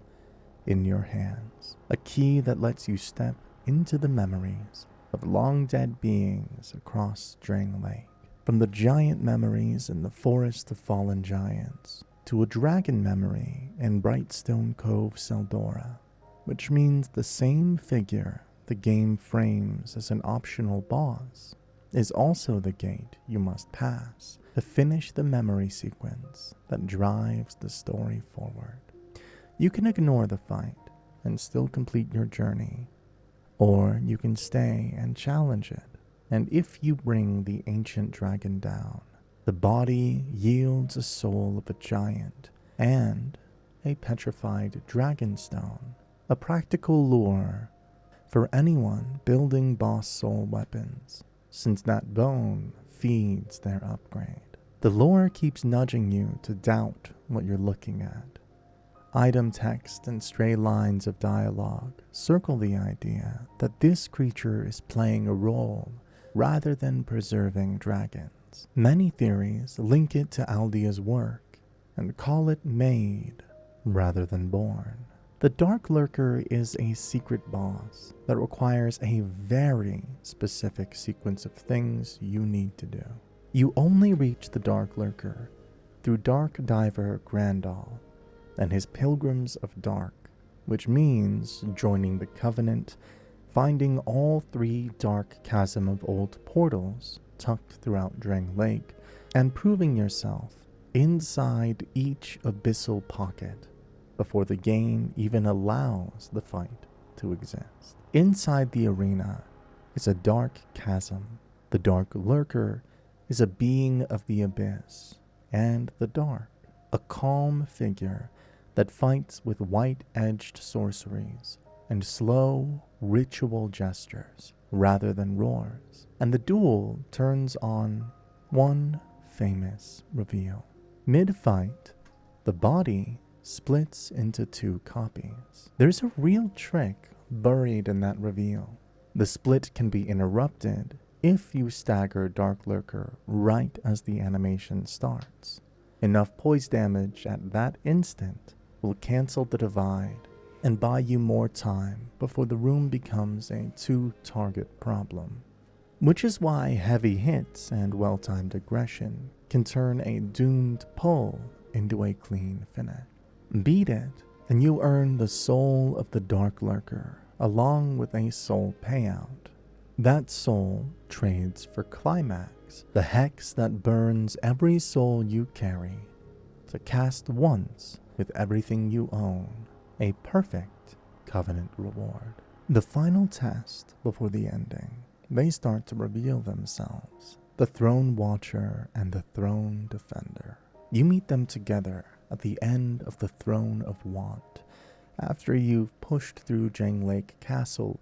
in your hands, a key that lets you step into the memories of long-dead beings across Drang Lake, from the giant memories in the Forest of Fallen Giants to a dragon memory in Brightstone Cove, Seldora, which means the same figure the game frames as an optional boss is also the gate you must pass to finish the memory sequence that drives the story forward. You can ignore the fight and still complete your journey, or you can stay and challenge it And if you bring the ancient dragon down, the body yields a soul of a giant and a petrified dragonstone, a practical lure for anyone building boss soul weapons, since that bone feeds their upgrade. The lore keeps nudging you to doubt what you're looking at. Item text and stray lines of dialogue circle the idea that this creature is playing a role rather than preserving dragons. Many theories link it to Aldia's work and call it made rather than born. The Dark Lurker is a secret boss that requires a very specific sequence of things you need to do. You only reach the Dark Lurker through Dark Diver Grandal and his Pilgrims of Dark, which means joining the Covenant, finding all 3 Dark Chasm of Old portals tucked throughout Drang Lake, and proving yourself inside each abyssal pocket before the game even allows the fight to exist. Inside the arena is a dark chasm. The Dark Lurker is a being of the abyss and the dark, a calm figure that fights with white-edged sorceries and slow ritual gestures rather than roars. And the duel turns on one famous reveal. Mid-fight, the body splits into 2 copies. There's a real trick buried in that reveal. The split can be interrupted if you stagger Dark Lurker right as the animation starts. Enough poise damage at that instant will cancel the divide and buy you more time before the room becomes a 2-target problem. Which is why heavy hits and well-timed aggression can turn a doomed pull into a clean finish. Beat it, and you earn the soul of the Dark Lurker, along with a soul payout. That soul trades for Climax, the hex that burns every soul you carry, to cast once with everything you own, a perfect Covenant reward. The final test before the ending, they start to reveal themselves, the Throne Watcher and the Throne Defender. You meet them together at the end of the Throne of Want, after you've pushed through Drang Lake Castle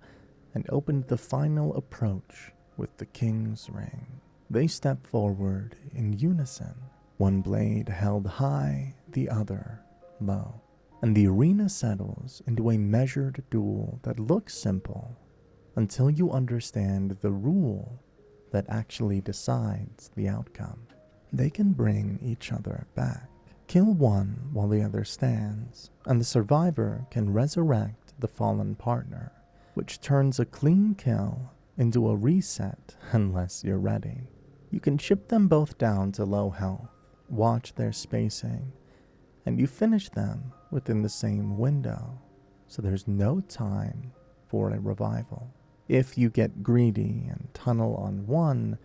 and opened the final approach with the King's Ring. They step forward in unison, one blade held high, the other low, and the arena settles into a measured duel that looks simple until you understand the rule that actually decides the outcome. They can bring each other back. Kill one while the other stands, and the survivor can resurrect the fallen partner, which turns a clean kill into a reset unless you're ready. You can chip them both down to low health, watch their spacing, and you finish them within the same window, so there's no time for a revival. If you get greedy and tunnel on one,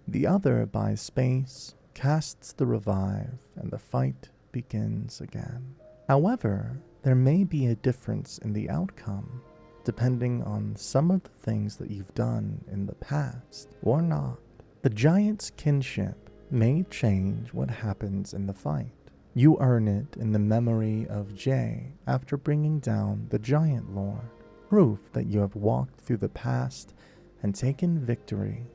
the other buys space, casts the revive, and the fight begins again. However, there may be a difference in the outcome, depending on some of the things that you've done in the past or not. The giant's kinship may change what happens in the fight. You earn it in the memory of Jay after bringing down the giant lord, proof that you have walked through the past and taken victory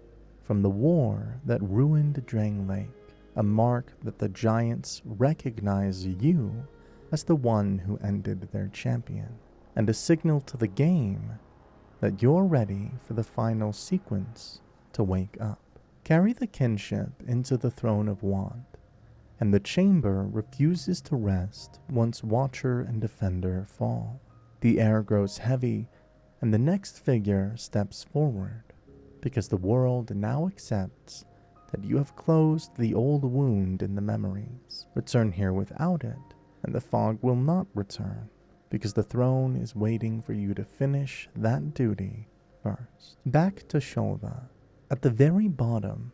from the war that ruined Drang Lake, a mark that the giants recognize you as the one who ended their champion, and a signal to the game that you're ready for the final sequence to wake up. Carry the kinship into the Throne of Want, and the chamber refuses to rest once Watcher and Defender fall. The air grows heavy, and the next figure steps forward, because the world now accepts that you have closed the old wound in the memories. Return here without it, and the fog will not return, because the throne is waiting for you to finish that duty first. Back to Sholva. At the very bottom,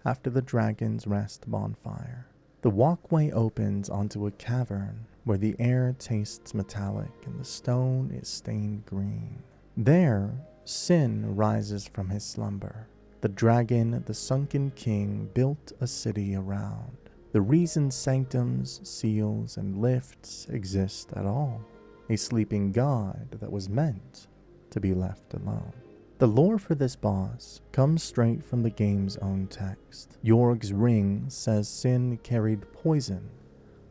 after the Dragon's Rest bonfire, the walkway opens onto a cavern where the air tastes metallic and the stone is stained green. There, Sin rises from his slumber, the the dragon the sunken king built a city around. The reason sanctums, seals, and lifts exist at all. A sleeping god that was meant to be left alone. The lore for this boss comes straight from the game's own text. Yorg's ring says Sin carried poison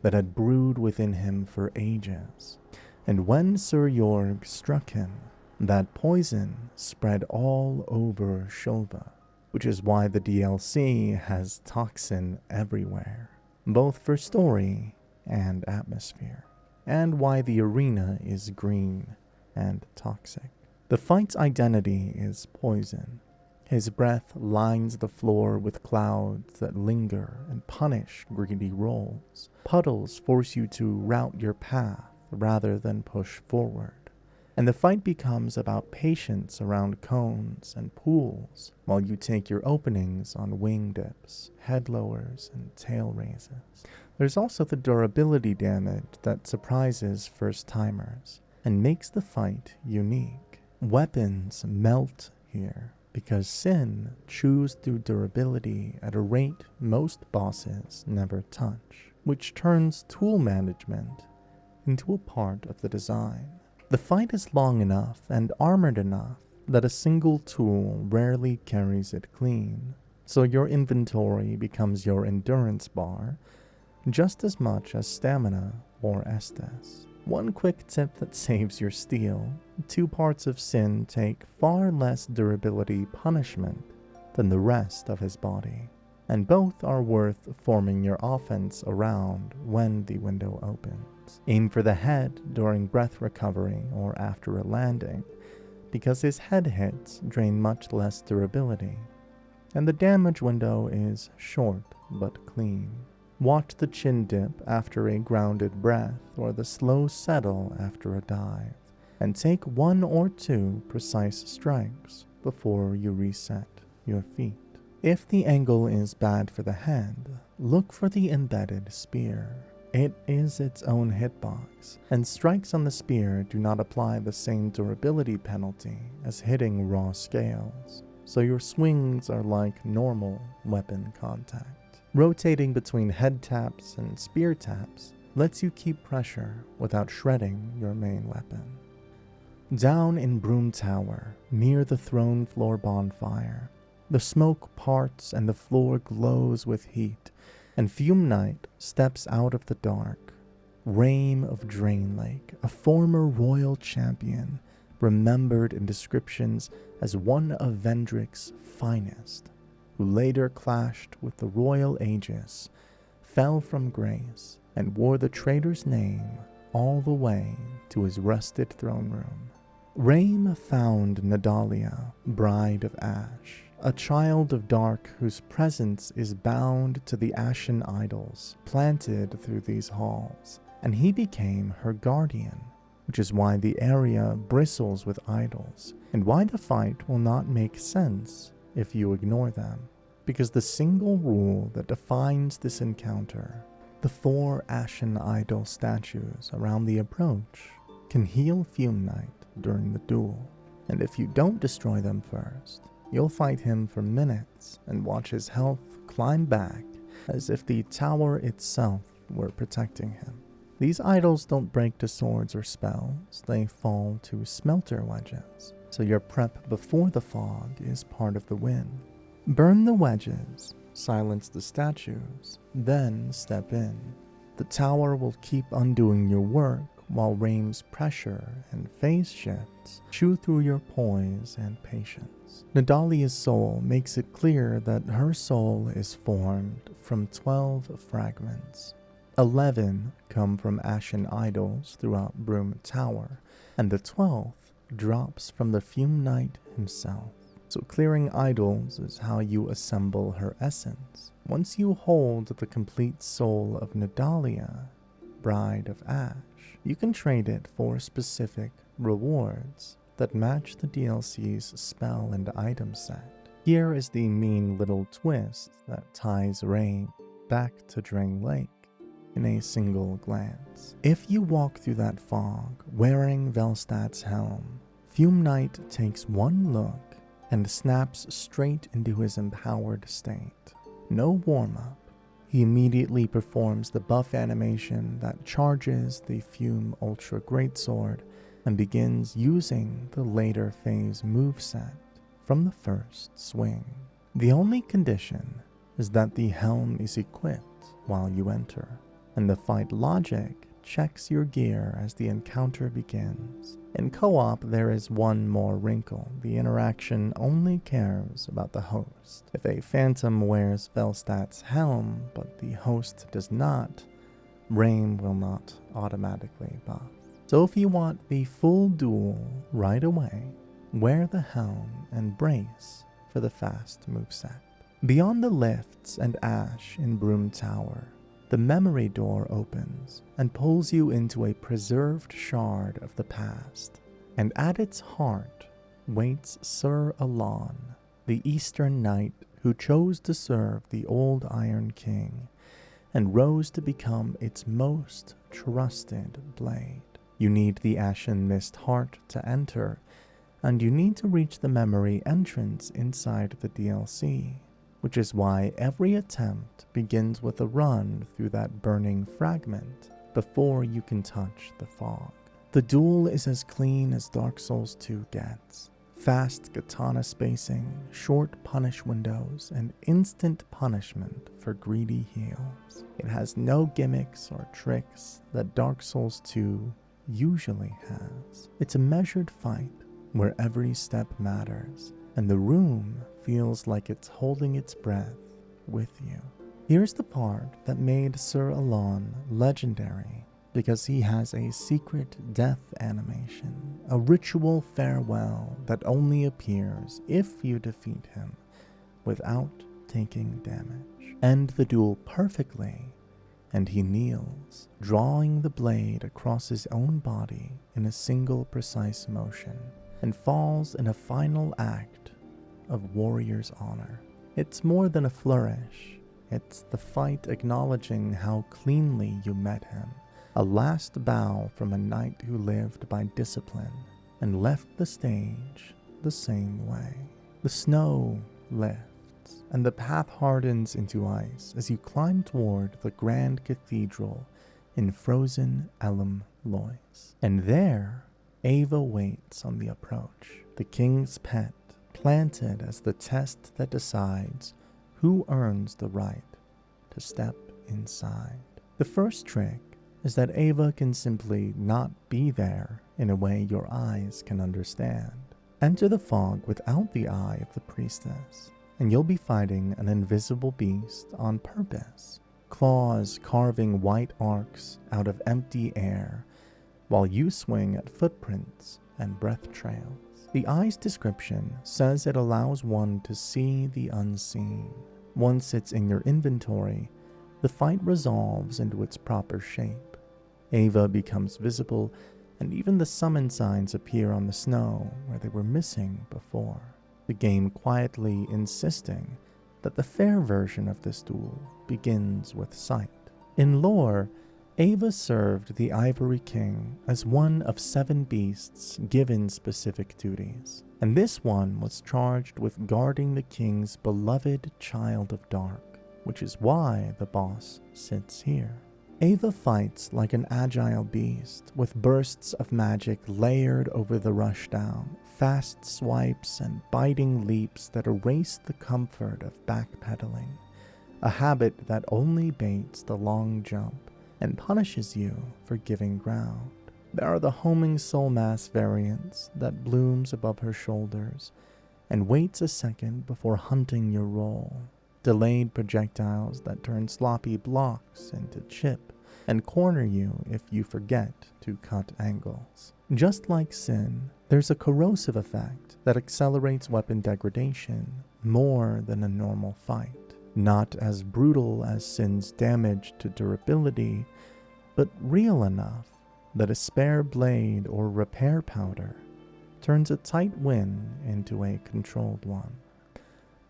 that had brewed within him for ages, and when Sir Yorg struck him, that poison spread all over Shulva, which is why the DLC has toxin everywhere, both for story and atmosphere, and why the arena is green and toxic. The fight's identity is poison. His breath lines the floor with clouds that linger and punish greedy rolls. Puddles force you to route your path rather than push forward. And the fight becomes about patience around cones and pools, while you take your openings on wing dips, head lowers, and tail raises. There's also the durability damage that surprises first-timers and makes the fight unique. Weapons melt here because Sin chews through durability at a rate most bosses never touch, which turns tool management into a part of the design. The fight is long enough and armored enough that a single tool rarely carries it clean, so your inventory becomes your endurance bar just as much as stamina or Estus. One quick tip that saves your steel: 2 parts of Sin take far less durability punishment than the rest of his body, and both are worth forming your offense around when the window opens. Aim for the head during breath recovery or after a landing, because his head hits drain much less durability, and the damage window is short but clean. Watch the chin dip after a grounded breath or the slow settle after a dive, and take 1 or 2 precise strikes before you reset your feet. If the angle is bad for the head, look for the embedded spear. It is its own hitbox, and strikes on the spear do not apply the same durability penalty as hitting raw scales, so your swings are like normal weapon contact. Rotating between head taps and spear taps lets you keep pressure without shredding your main weapon. Down in Broom Tower, near the throne floor bonfire, the smoke parts and the floor glows with heat, and Fume Knight steps out of the dark. Rame of Drain Lake, a former royal champion, remembered in descriptions as one of Vendrick's finest, who later clashed with the royal Aegis, fell from grace, and wore the traitor's name all the way to his rusted throne room. Rame found Nadalia, bride of Ash, a child of dark whose presence is bound to the ashen idols planted through these halls, and he became her guardian, which is why the area bristles with idols, and why the fight will not make sense if you ignore them, because the single rule that defines this encounter, the 4 ashen idol statues around the approach, can heal Fume Knight during the duel, and if you don't destroy them first, you'll fight him for minutes and watch his health climb back as if the tower itself were protecting him. These idols don't break to swords or spells, they fall to smelter wedges, so your prep before the fog is part of the win. Burn the wedges, silence the statues, then step in. The tower will keep undoing your work while Rame's pressure and phase shifts chew through your poise and patience. Nadalia's soul makes it clear that her soul is formed from 12 fragments. 11 come from ashen idols throughout Broom Tower, and the 12th drops from the Fume Knight himself. So clearing idols is how you assemble her essence. Once you hold the complete soul of Nadalia, bride of Ash, you can trade it for specific rewards that match the DLC's spell and item set. Here is the mean little twist that ties Rame back to Drain Lake in a single glance. If you walk through that fog wearing Velstad's helm, Fume Knight takes one look and snaps straight into his empowered state. No warm-up. He immediately performs the buff animation that charges the Fume Ultra Greatsword and begins using the later phase moveset from the first swing. The only condition is that the helm is equipped while you enter, and the fight logic checks your gear as the encounter begins. In co-op, there is one more wrinkle. The interaction only cares about the host. If a phantom wears Velstat's helm, but the host does not, Rain will not automatically buff. So if you want the full duel right away, wear the helm and brace for the fast moveset. Beyond the lifts and ash in Broom Tower, the memory door opens and pulls you into a preserved shard of the past, and at its heart waits Sir Alon, the Eastern Knight who chose to serve the old Iron King and rose to become its most trusted blade. You need the Ashen Mist heart to enter, and you need to reach the memory entrance inside the DLC, which is why every attempt begins with a run through that burning fragment before you can touch the fog. The duel is as clean as Dark Souls 2 gets. Fast katana spacing, short punish windows, and instant punishment for greedy heals. It has no gimmicks or tricks that Dark Souls 2 usually has. It's a measured fight where every step matters, and the room feels like it's holding its breath with you. Here's the part that made Sir Alon legendary, because he has a secret death animation, a ritual farewell that only appears if you defeat him without taking damage. End the duel perfectly, and he kneels, drawing the blade across his own body in a single precise motion, and falls in a final act of warrior's honor. It's more than a flourish. It's the fight acknowledging how cleanly you met him, a last bow from a knight who lived by discipline and left the stage the same way. The snow lifts, and the path hardens into ice as you climb toward the Grand Cathedral in frozen Elam Lois. And there, Ava waits on the approach, the king's pet, planted as the test that decides who earns the right to step inside. The first trick is that Ava can simply not be there in a way your eyes can understand. Enter the fog without the eye of the priestess, and you'll be fighting an invisible beast on purpose, claws carving white arcs out of empty air, while you swing at footprints and breath trails. The eye's description says it allows one to see the unseen. Once it's in your inventory, the fight resolves into its proper shape. Ava becomes visible, and even the summon signs appear on the snow where they were missing before. The game quietly insisting that the fair version of this duel begins with sight. In lore, Ava served the Ivory King as one of 7 beasts given specific duties, and this one was charged with guarding the king's beloved Child of Dark, which is why the boss sits here. Ava fights like an agile beast, with bursts of magic layered over the rushdown, fast swipes and biting leaps that erase the comfort of backpedaling, a habit that only baits the long jump and punishes you for giving ground. There are the homing soul mass variants that blooms above her shoulders and waits a second before hunting your roll, delayed projectiles that turn sloppy blocks into chip and corner you if you forget to cut angles. Just like Sin, there's a corrosive effect that accelerates weapon degradation more than a normal fight. Not as brutal as Sin's damage to durability, but real enough that a spare blade or repair powder turns a tight win into a controlled one.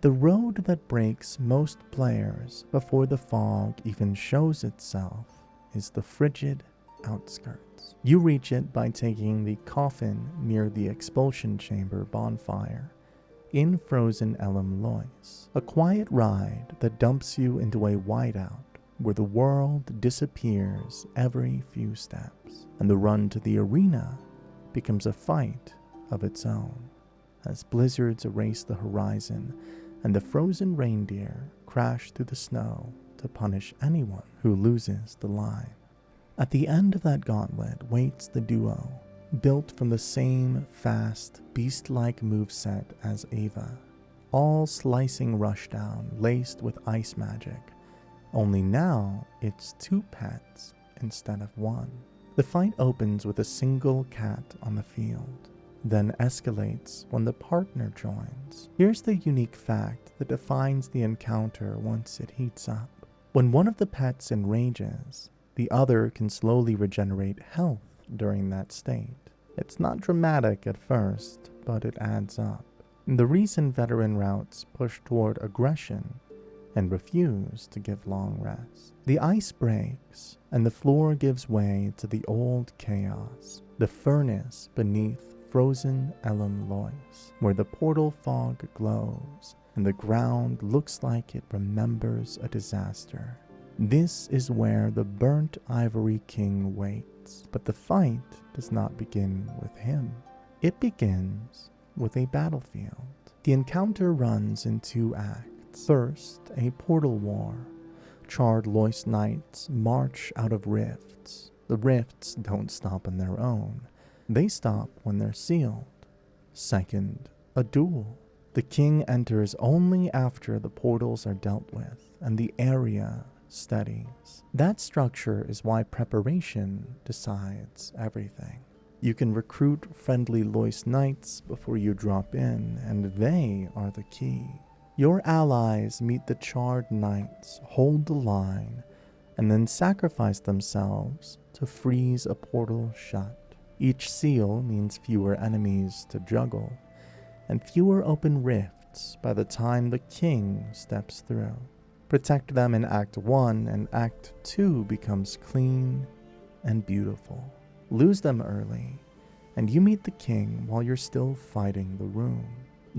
The road that breaks most players before the fog even shows itself is the frigid outskirts. You reach it by taking the coffin near the expulsion chamber bonfire, in Frozen Elm Lois, a quiet ride that dumps you into a whiteout where the world disappears every few steps, and the run to the arena becomes a fight of its own, as blizzards erase the horizon and the frozen reindeer crash through the snow to punish anyone who loses the line. At the end of that gauntlet waits the duo, built from the same fast, beast-like moveset as Ava, all slicing rushdown laced with ice magic. Only now, it's 2 pets instead of 1. The fight opens with a single cat on the field, then escalates when the partner joins. Here's the unique fact that defines the encounter once it heats up. When one of the pets enrages, the other can slowly regenerate health during that state. It's not dramatic at first, but it adds up. The recent veteran routes push toward aggression and refuse to give long rest. The ice breaks, and the floor gives way to the old chaos, the furnace beneath Frozen Elm Lois, where the portal fog glows, and the ground looks like it remembers a disaster. This is where the burnt ivory king waits, but the fight does not begin with him. It begins with a battlefield. The encounter runs in 2 acts. First, a portal war. Charred Lois Knights march out of rifts. The rifts don't stop on their own. They stop when they're sealed. Second, a duel. The king enters only after the portals are dealt with and the area steadies. That structure is why preparation decides everything. You can recruit friendly Lois Knights before you drop in, and they are the key. Your allies meet the charred knights, hold the line, and then sacrifice themselves to freeze a portal shut. Each seal means fewer enemies to juggle, and fewer open rifts by the time the king steps through. Protect them in Act 1, and Act 2 becomes clean and beautiful. Lose them early, and you meet the king while you're still fighting the room.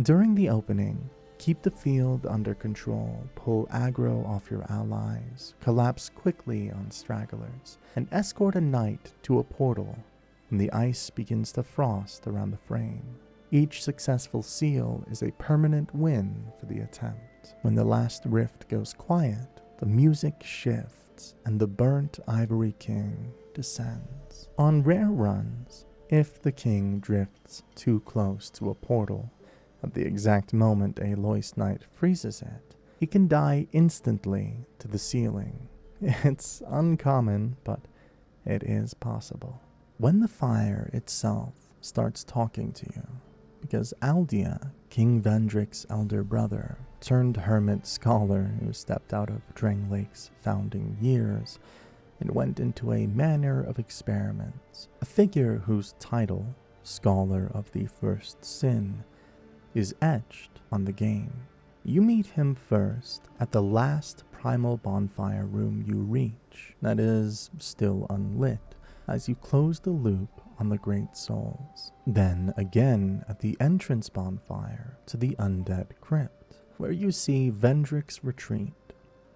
During the opening, keep the field under control, pull aggro off your allies, collapse quickly on stragglers, and escort a knight to a portal when the ice begins to frost around the frame. Each successful seal is a permanent win for the attempt. When the last rift goes quiet, the music shifts and the burnt ivory king descends. On rare runs, if the king drifts too close to a portal, at the exact moment a Lois Knight freezes it, he can die instantly to the ceiling. It's uncommon, but it is possible. When the fire itself starts talking to you, because Aldea, King Vendrick's elder brother, turned hermit scholar who stepped out of Dranglake's founding years and went into a manner of experiments, a figure whose title, Scholar of the First Sin, is etched on the game. You meet him first at the last primal bonfire room you reach, that is still unlit, as you close the loop on the Great Souls. Then again at the entrance bonfire to the Undead Crypt, where you see Vendrick's retreat,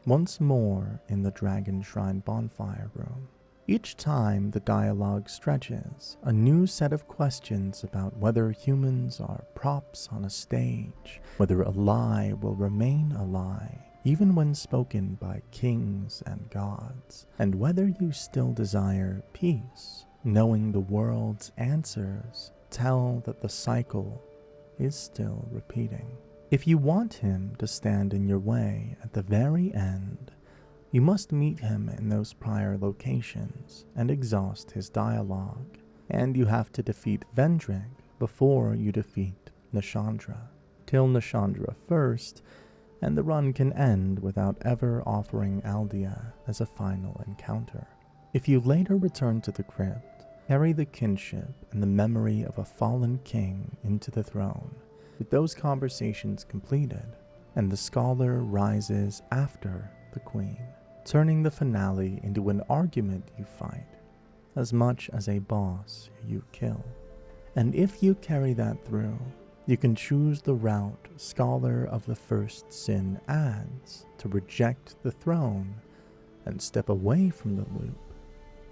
once more in the Dragon Shrine bonfire room. Each time the dialogue stretches, a new set of questions about whether humans are props on a stage, whether a lie will remain a lie, even when spoken by kings and gods, and whether you still desire peace, knowing the world's answers tell that the cycle is still repeating. If you want him to stand in your way at the very end, you must meet him in those prior locations and exhaust his dialogue, and you have to defeat Vendrick before you defeat Nashandra. Kill Nashandra first, and the run can end without ever offering Aldea as a final encounter. If you later return to the crypt, carry the kinship and the memory of a fallen king into the throne. With those conversations completed, and the scholar rises after the queen, turning the finale into an argument you fight, as much as a boss you kill. And if you carry that through, You can choose the route Scholar of the First Sin adds to reject the throne and step away from the loop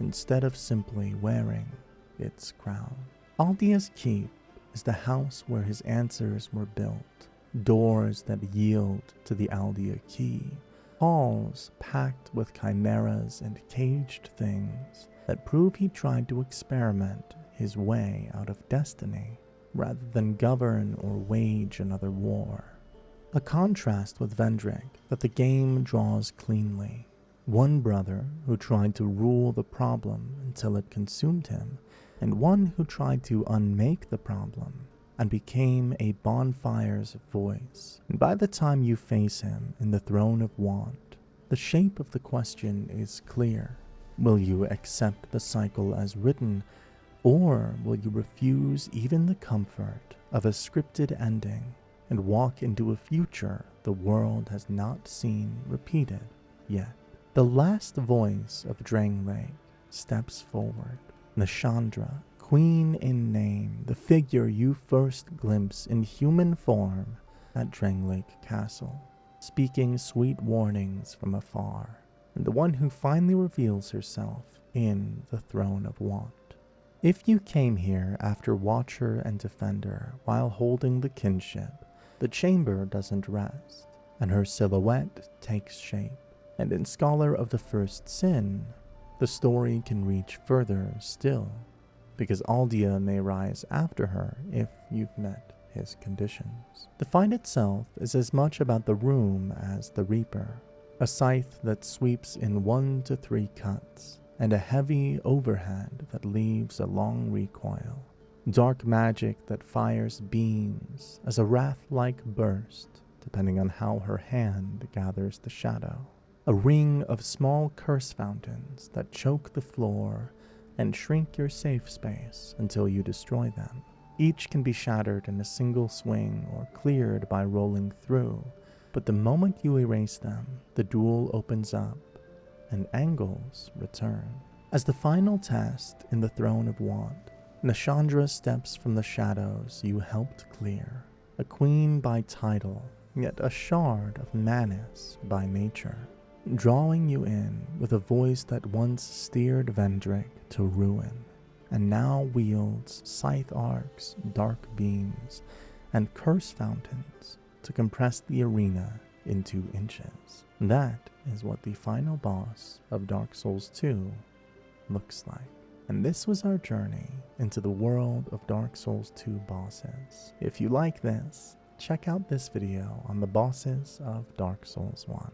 instead of simply wearing its crown. Aldia's Keep is the house where his answers were built, doors that yield to the Aldia key, halls packed with chimeras and caged things that prove he tried to experiment his way out of destiny rather than govern or wage another war. A contrast with Vendrick that the game draws cleanly. One brother who tried to rule the problem until it consumed him, and one who tried to unmake the problem and became a bonfire's voice. And by the time you face him in the Throne of Want, the shape of the question is clear. Will you accept the cycle as written, or will you refuse even the comfort of a scripted ending and walk into a future the world has not seen repeated yet? The last voice of Drangleic steps forward. Nashandra, queen in name, the figure you first glimpse in human form at Drangleic Castle, speaking sweet warnings from afar, and the one who finally reveals herself in the Throne of Want. If you came here after Watcher and Defender while holding the kinship, the chamber doesn't rest, and her silhouette takes shape. And in Scholar of the First Sin, the story can reach further still, because Aldia may rise after her if you've met his conditions. The fight itself is as much about the room as the Reaper, a scythe that sweeps in 1 to 3 cuts, and a heavy overhand that leaves a long recoil. Dark magic that fires beams as a wrath-like burst, depending on how her hand gathers the shadow. A ring of small curse fountains that choke the floor and shrink your safe space until you destroy them. Each can be shattered in a single swing or cleared by rolling through, but the moment you erase them, the duel opens up and angles return. As the final test in the Throne of Want, Nashandra steps from the shadows you helped clear, a queen by title, yet a shard of Manus by nature, drawing you in with a voice that once steered Vendrick to ruin, and now wields scythe arcs, dark beams, and curse fountains to compress the arena into inches. That is what the final boss of Dark Souls 2 looks like. And this was our journey into the world of Dark Souls 2 bosses. If you like this, check out this video on the bosses of Dark Souls 1.